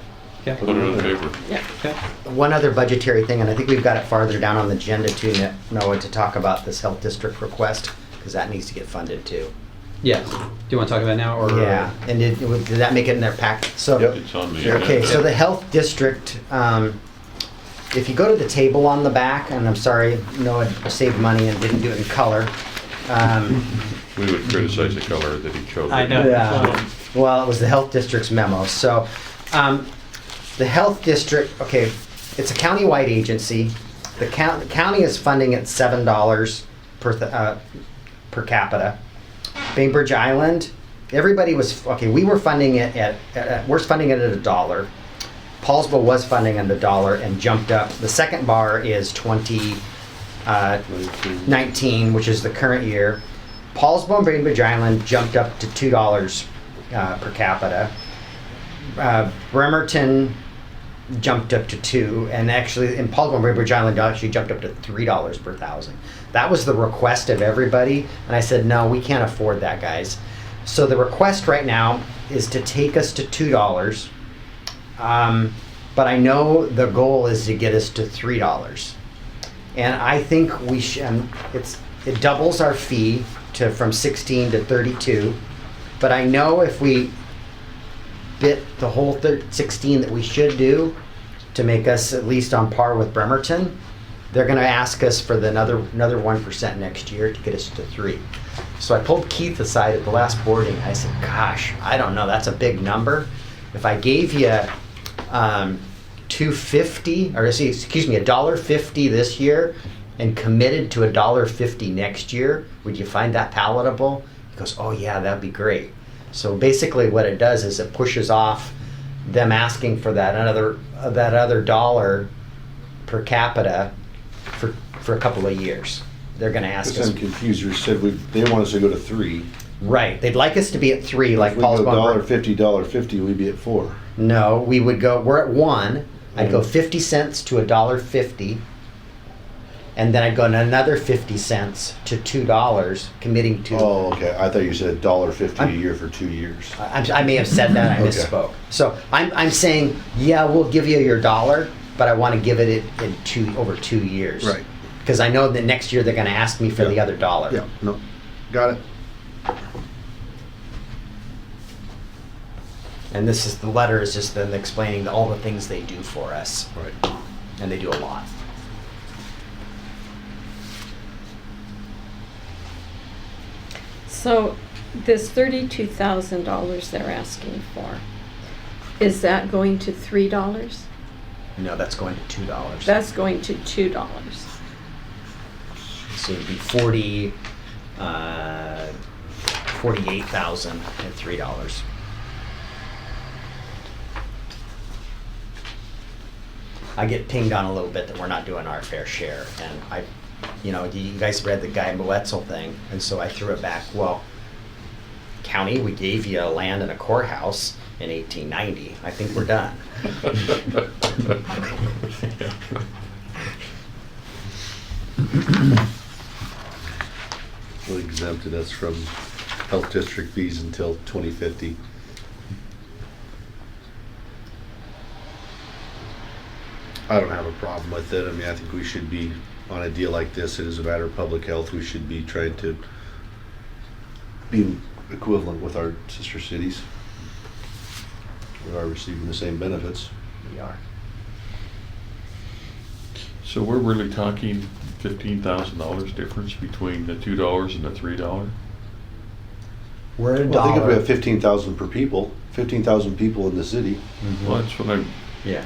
Okay. put it in favor. Yeah. Okay. One other budgetary thing, and I think we've got it farther down on the agenda too, Noah, to talk about this health district request, because that needs to get funded too. Yes. Do you want to talk about it now, or? Yeah, and did that make it in their pack? So, Yep. It's on the okay, agenda. so the health district, if you go to the table on the back, and I'm sorry, Noah saved money and didn't do it in color. We would criticize the color that he chose. I know. Yeah. Well, it was the health district's memo. So, the health district, okay, it's a countywide agency. The county is funding it $7 per capita. Bainbridge Island, everybody was, okay, we were funding it we're funding it at $1. Paulsville was funding at $1 and jumped up. The second bar is 2019, which is the current year. Paulsville and Bainbridge Island jumped up to $2 per capita. Bremerton jumped up to $2, and actually in Paulsville and Bainbridge Island actually jumped up to $3 per thousand. That was the request of everybody, and I said, no, we can't afford that, guys. So the request right now is to take us to $2, but I know the goal is to get us to $3. And I think we should, it doubles our fee from 16 to 32, but I know if we bit the whole 16 that we should do to make us at least on par with Bremerton, they're going to ask us for another 1% next year to get us to 3. So I pulled Keith aside at the last boarding. I said, gosh, I don't know, that's a big number. If I gave you $2.50, or excuse me, $1.50 this year and committed to $1.50 next year, would you find that palatable? He goes, oh yeah, that'd be great. So basically what it does is it pushes off them asking for that other dollar per capita for a couple of years. They're going to ask Guess us. I'm confused. You said they want us to go to 3. Right. They'd like us to be at 3 like If we Paul's go Bumper. $1.50, we'd be at 4. No, we would go, we're at 1. I'd go Mhm. 50 cents to $1.50. And then I'd go another 50 cents to $2, committing to. Oh, okay. I thought you said $1.50 a I'm- year for 2 years. I may have said that. I Okay. misspoke. So I'm saying, yeah, we'll give you your $1, but I want to give it in over 2 years. Right. Because I know that next year they're going to ask me for the Yeah. other $1. Yeah, no, got it. And this is the letter is just them explaining all the things they do for us, Right. and they do a lot. So this $32,000 they're asking for, is that going to $3? No, that's going to $2. That's going to $2. So it'd be 48,000 at $3. I get pinged on a little bit that we're not doing our fair share, and you guys read the Guy Wetzel thing, and so I threw it back. Well, county, we gave you land and a courthouse in 1890. I think we're done. Well, exempted us from health district fees until 2050. I don't have a problem with it. I mean, I think we should be, on a deal like this, it is a matter of public health, we should be trying to be equivalent with our sister cities. We are receiving the same benefits. We are. So we're really talking $15,000 difference between the $2 and the $3? We're at a Well, I think if we dollar. have 15,000 per people, 15,000 people in the city, Well, that's what I'm, Yeah.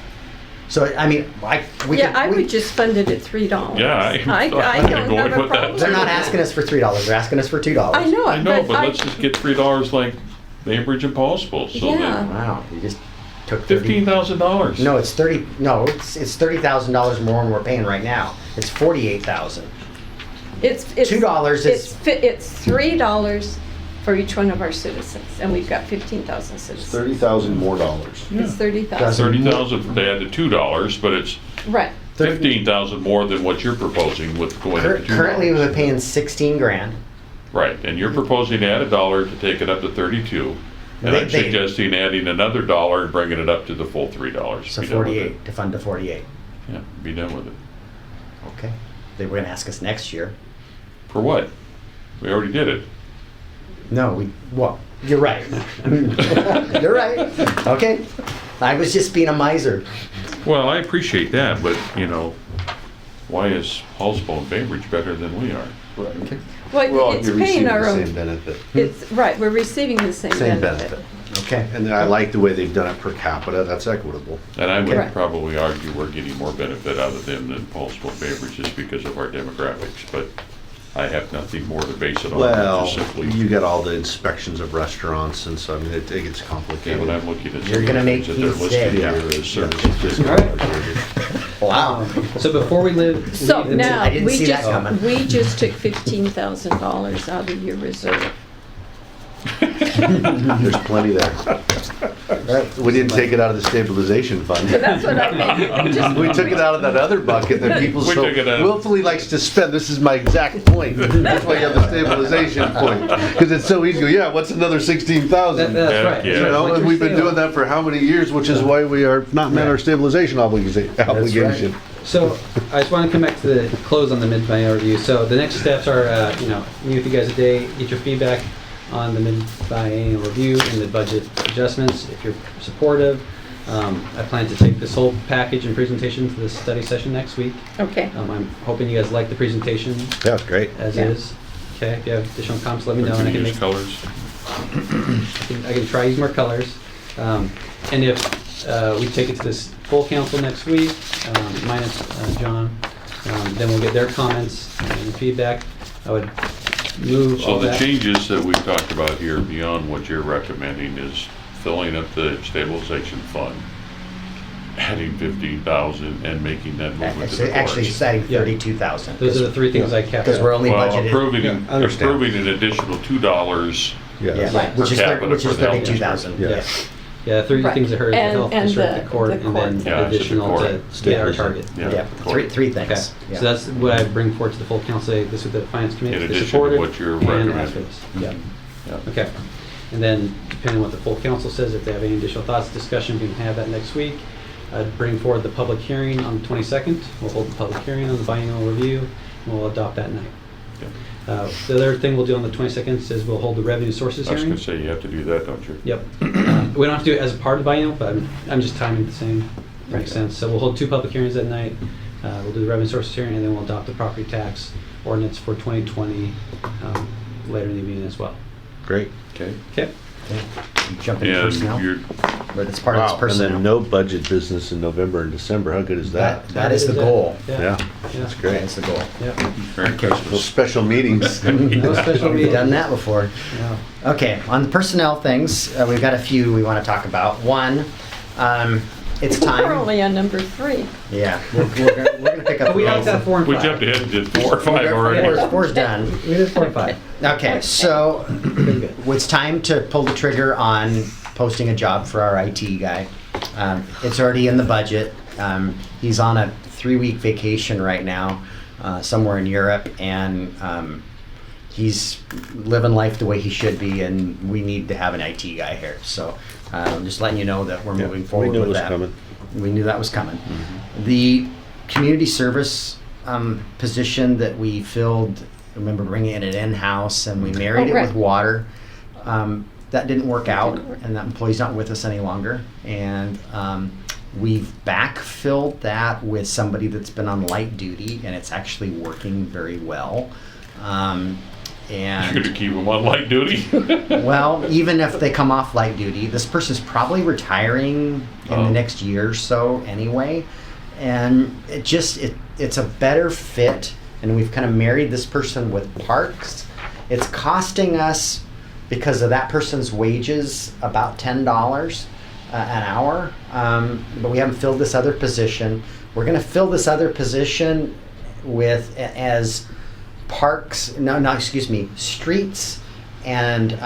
So I mean, I would just fund it at $3. Yeah, I I'm don't going have a with that. problem. They're not asking us for $3. They're asking us for $2. I know it, I know, but I- let's just get $3 like Bainbridge and Paulsville, so Yeah. that Wow, you just took 30. $15,000. No, it's 30. No, it's $30,000 more than we're paying right now. It's 48,000. It's $2 is- it's $3 for each one of our citizens, and we've got 15,000 it's citizens. 30,000 more dollars. It's 30,000. Doesn't- $30,000 to add to $2, but it's Right. 15,000 more than what you're proposing with going to $2. Currently, we're paying 16 grand. Right, and you're proposing to add $1 to take it up to 32, and I'm They- suggesting adding another $1 and bringing it up to the full $3. So Be done with 48 to fund to 48. it. Yeah, be done with it. Okay. They were gonna ask us next year. For what? We already did it. No, well, you're right. You're right. Okay. I was just being a miser. Well, I appreciate that, but, why is Hallsville and Bainbridge better than we are? Right. Well, it's you're paying receiving our the own. same benefit. It's right. We're receiving the same Same benefit. benefit. Okay. And I like the way they've done it per capita, that's equitable. And I would Correct. probably argue we're getting more benefit out of them than Paulsville and Bainbridge just because of our demographics, but I have nothing more to base it on. Well, Just simply, you got all the inspections of restaurants, and so, I mean, it gets yeah, when complicated. I'm looking at You're some of gonna the make things that they're Keith listed sad. here as services. All right. Wow. So before we leave. So leave- now I didn't we see that just coming. we just took $15,000 out of your reserve. There's plenty there. We didn't take it out of the stabilization fund. That's what I mean. Just- We took it out of that other bucket that people We so took it out. willfully likes to spend. This is my exact point. That's why you have the stabilization point. Because it's so easy to go, yeah, what's another 16,000? That's Heck right. yeah. You know, and we've been doing that for how many years, which is why we are not met our stabilization obligation. So I just want to come back to the close on the mid-biennial review. So the next steps are, meet with you guys today, get your feedback on the mid-biennial review and the budget adjustments. If you're supportive, I plan to take this whole package and presentation to the study session next week. Okay. I'm hoping you guys like the presentation Yeah, it's great. as Yeah. is. Okay, if you have additional comments, let me We know and I can can use make, colors. I can try use more colors. And if we take it to this full council next week, minus John, then we'll get their comments and feedback. I would move So all the that. changes that we've talked about here beyond what you're recommending is filling up the stabilization fund, adding 15,000 and making that movement to the Actually, courts. setting Yeah. 32,000. Those are the three things I kept. Because we're only Well, budgeted. approving an additional $2 Yeah, Right. which is Per capita which is for the health 32,000. district. Yeah. Yeah, three Right. things I heard, the And- health and district, the- the court, the and court. then Yeah, it's the additional court. to get our Stabilization. target. Yeah. court. Three Okay, things. Yeah. so that's what I bring forward to the full council, say this is the finance committee, In they addition to support it, what you're and recommending. ask for this. Yeah. Yeah. Okay, and then depending on what the full council says, if they have any additional thoughts, discussion, we can have that next week. I'd bring forward the public hearing on the 22nd. We'll hold the public hearing on the biennial review, and we'll adopt that night. Yeah. The other thing we'll do on the 22nd is we'll hold the revenue sources I was hearing. gonna say, you have to do that, don't you? Yep. We don't have to do it as a part of the biennial, but I'm just timing the same. Makes sense. So we'll hold two public hearings that night. We'll do the revenue sources hearing, and then we'll adopt the property tax ordinance for 2020 later in the evening as well. Great. Okay. Okay. Jump into personnel, And you're, but it's part of this And personnel. then no budget business in November and December. How good is that? That is the goal. Yeah, that's That great. is the goal. Yeah. Merry Those Christmas. special meetings. No special We've meeting. done that before. Yeah. Okay, on the personnel things, we've got a few we want to talk about. One, it's We're time. only on number 3. Yeah, we're gonna pick up. But we the knocked pace. out 4 and We 5. jumped ahead and did 4 or 5 already. Four's done. We did 4 and 5. Okay, so Good. it's time to pull the trigger on posting a job for our IT guy. It's already in the budget. He's on a 3-week vacation right now, somewhere in Europe, and he's living life the way he should be, and we need to have an IT guy here. So I'm just letting you know that we're moving forward We knew with it was that. coming. We knew that was coming. The community service position that we filled, remember bringing it in-house, and we married Oh, it right. with water. That didn't work out, didn't work. and that employee's not with us any longer. And we've backfilled that with somebody that's been on light duty, and it's actually working very well. You're And gonna keep them on light duty? well, even if they come off light duty, this person's probably retiring in Oh. the next year or so anyway. And it's a better fit, and we've kind of married this person with parks. It's costing us, because of that person's wages, about $10 an hour. But we haven't filled this other position. We're going to fill this other position with as streets and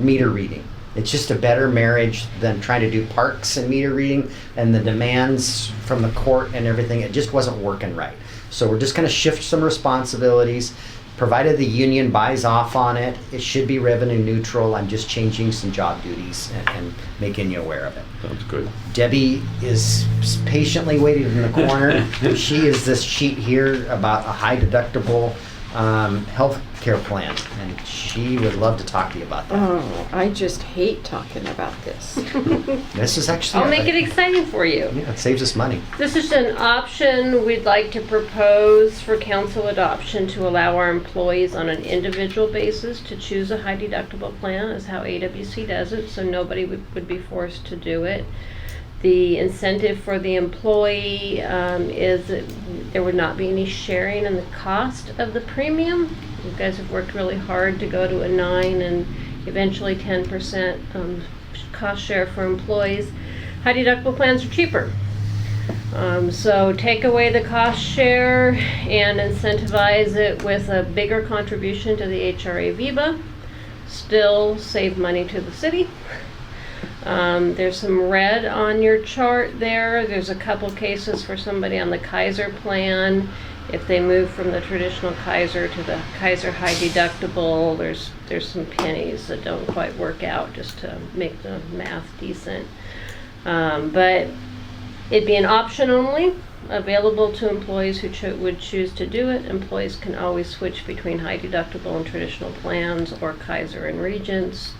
meter reading. It's just a better marriage than trying to do parks and meter reading, and the demands from the court and everything. It just wasn't working right. So we're just going to shift some responsibilities. Provided the union buys off on it, it should be revenue neutral. I'm just changing some job duties and making you aware of it. Sounds good. Debbie is patiently waiting in the corner. She is this sheet here about a high deductible health care plan, and she would love to talk to you about that. Oh, I just hate talking about this. This is actually, I'll make it exciting for you. yeah, it saves us money. This is an option we'd like to propose for council adoption to allow our employees on an individual basis to choose a high deductible plan, is how AWC does it, so nobody would be forced to do it. The incentive for the employee is that there would not be any sharing in the cost of the premium. You guys have worked really hard to go to a 9 and eventually 10% cost share for employees. High deductible plans are cheaper. So take away the cost share and incentivize it with a bigger contribution to the HRA VIBA. Still save money to the city. There's some red on your chart there. There's a couple cases for somebody on the Kaiser plan. If they move from the traditional Kaiser to the Kaiser high deductible, there's some pennies that don't quite work out just to make the math decent. But it'd be an option only, available to employees who would choose to do it. Employees can always switch between high deductible and traditional plans, or Kaiser and Regents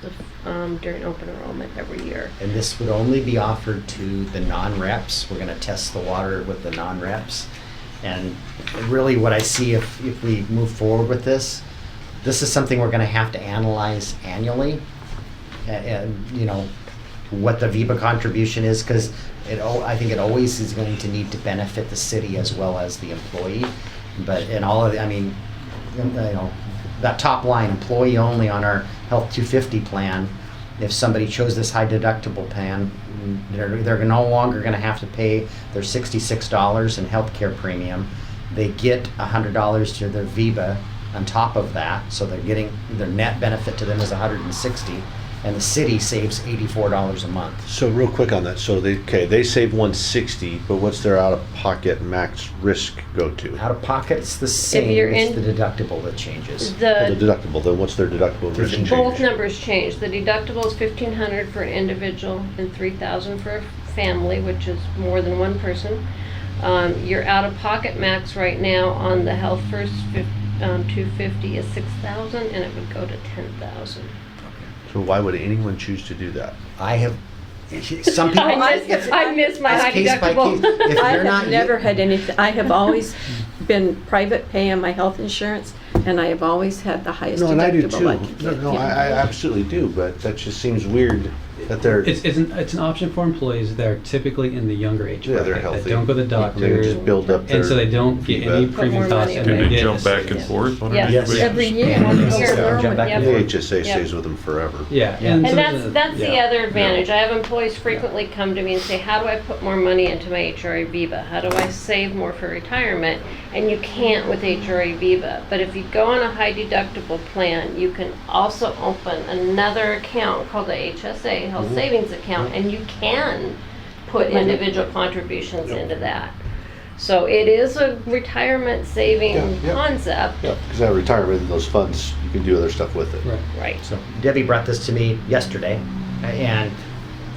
during open enrollment every year. And this would only be offered to the non-reps. We're going to test the water with the non-reps. And really what I see if we move forward with this is something we're going to have to analyze annually. And you know, what the VIBA contribution is, because I think it always is going to need to benefit the city as well as the employee. But in all of the, I mean, you know, that top line, employee only on our Health 250 plan, if somebody chose this high deductible plan, they're no longer going to have to pay their $66 in healthcare premium. They get $100 to their VIBA on top of that, so they're getting their net benefit to them is $160, and the city saves $84 a month. So real quick on that, so they save 160, but what's their out-of-pocket max risk go to? Out of pocket, it's the same. you're It's in- the deductible that changes. The The deductible, then what's their deductible risk Change. both change? numbers change. The deductible is $1,500 for an individual and $3,000 for a family, which is more than one person. Your out-of-pocket max right now on the Health First 250 is $6,000, and it would go to $10,000. So why would anyone choose to do that? I have, some people. I miss my it's high case by deductible. case. If I you're not have never had anything, I have always been private pay on my health insurance. and I have always had the highest No, and I do too. deductible I could No, get. no, yeah. I absolutely do, but that just seems weird that they're, It's an option for employees that are typically in the younger age Yeah, they're bracket, that healthy. don't go to the they doctor, just build up their. and so they don't get any feedback. premium Put more costs, money and Can they they get. jump back and forth on Yes. it? Yes. Every year. Yeah. Every Yeah. year. Jump back Yep. and The forth. HSA Yep. stays with them forever. Yeah, Yeah. And so that's the yeah. other advantage. I have employees frequently come to me and say, how do I put more money into my HRA Viva? How do I save more for retirement? And you can't with HRA Viva. But if you go on a high deductible plan, you can also open another account called the HSA, Health Savings Account, and you can put individual contributions into that. So it is a retirement saving Yeah. concept. Yeah, because that retirement, those funds, you can do other stuff with it. Right. Right. So Debbie brought this to me yesterday, and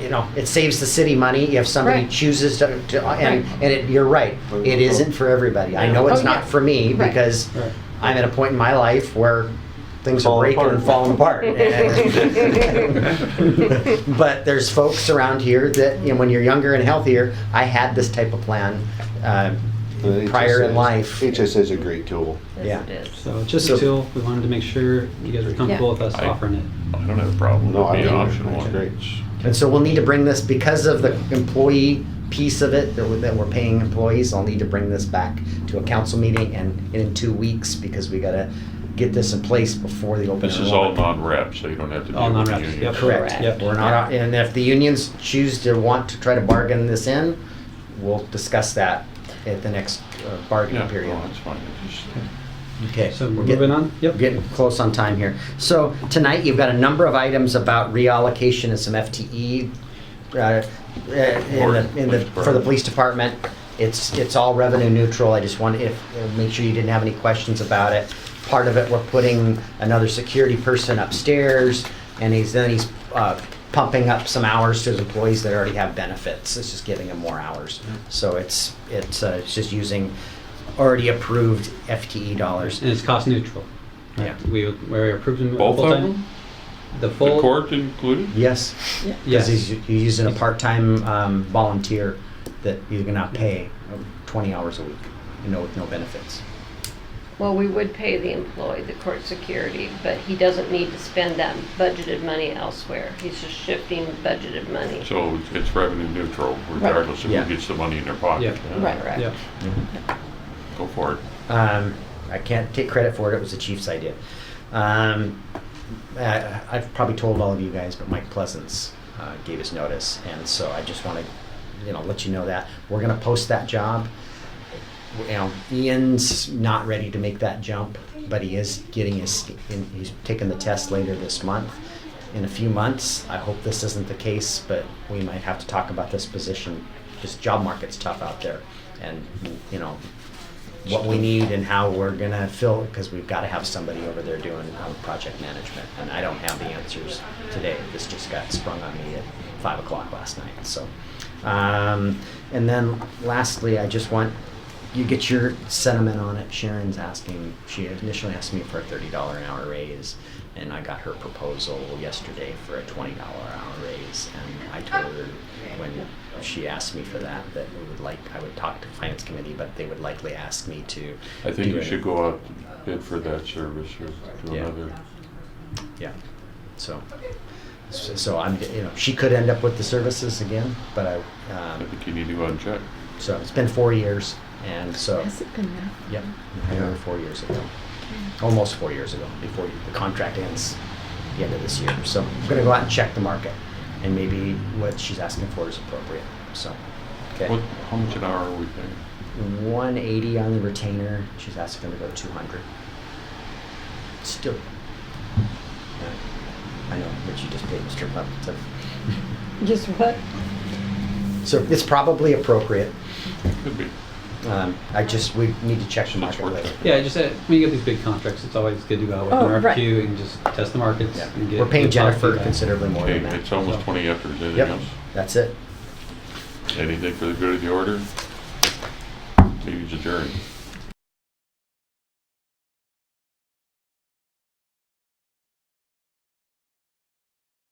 you know, it saves the city money if somebody Right. chooses to you're right, it isn't for everybody. I know it's Oh, not yeah. for me Right. because Right. I'm at a point in my life where things are Falling breaking and falling apart. Right. But there's folks around here that, you know, when you're younger and healthier, I had this type of plan The prior in HSA life. HSA is a great tool. Yes, Yeah. it is. So just So- a tool. We wanted to make sure you guys were comfortable with us I- offering it. I don't have a problem No, with I being don't. option That's one. great. And so we'll need to bring this, because of the employee piece of it, that we're paying employees, I'll need to bring this back to a council meeting and in 2 weeks, because we gotta get this in place before the open This is all enrollment. non-rep, so you don't have to All deal with the non-reps, union. yep. Correct. Correct. Yep. We're not, and if the unions choose to want to try to bargain this in, we'll discuss that at the next bargaining Yeah, period. well, that's fine. It's just- Okay. So we're we're getting- moving on? Yep. We're getting close on time here. So tonight, you've got a number of items about reallocation of some FTE for the police department. It's all revenue neutral. I just want, make sure you didn't have any questions about it. Part of it, we're putting another security person upstairs, and he's pumping up some hours to his employees that already have benefits. It's just giving them more hours. So it's just using already approved FTE dollars. And it's cost neutral. Yeah. We approved them Both of full-time. them? The The full. court included? Yes. Yeah. Because Yes. he's using a part-time volunteer that you're gonna pay 20 hours a week, with no benefits. Well, we would pay the employee, the court security, but he doesn't need to spend that budgeted money elsewhere. He's just shifting budgeted money. So it's revenue neutral regardless of Yeah. who gets the money in their pocket. Yeah. Right. Correct. Yeah. Go for it. I can't take credit for it, it was the chief's idea. I've probably told all of you guys, but Mike Pleasance gave us notice, and so I just want to, let you know that. We're gonna post that job. Ian's not ready to make that jump, but he is getting he's taking the test later this month. In a few months, I hope this isn't the case, but we might have to talk about this position. This job market's tough out there, and what we need and how we're gonna fill, because we've got to have somebody over there doing project management, and I don't have the answers today. This just got sprung on me at 5 o'clock last night. So, and then lastly, I just want you get your sentiment on it. Sharon's asking. She initially asked me for a $30 an hour raise, and I got her proposal yesterday for a $20 an hour raise, and I told her when she asked me for that I would talk to finance committee, but they would likely ask me to. I think do you it. should go out to bid for that service or do Yeah. another. Yeah. So I'm, she could end up with the services again, but I think you need to go and check. so it's been 4 years, and so. Has it been that? Yep, I hired her 4 years ago, almost 4 years ago, before the contract ends the end of this year. So I'm gonna go out and check the market, and maybe what she's asking for is appropriate, so. Okay. How much an hour are we paying? 180 on the retainer, she's asking to go 200. Still. I know, but you just paid Mr. Clem, so. Just what? So it's probably appropriate. Could be. We need to check the market worth later. it. Yeah, just when you get these big contracts, it's always good to go out with Oh, an right. RFQ and just test the markets. Yeah. And get We're paying good product Jennifer feedback. considerably more Okay, than that. it's almost So- 20 after. Is anything Yep, else? that's it. Anything for the good of the order? Meeting's adjourned.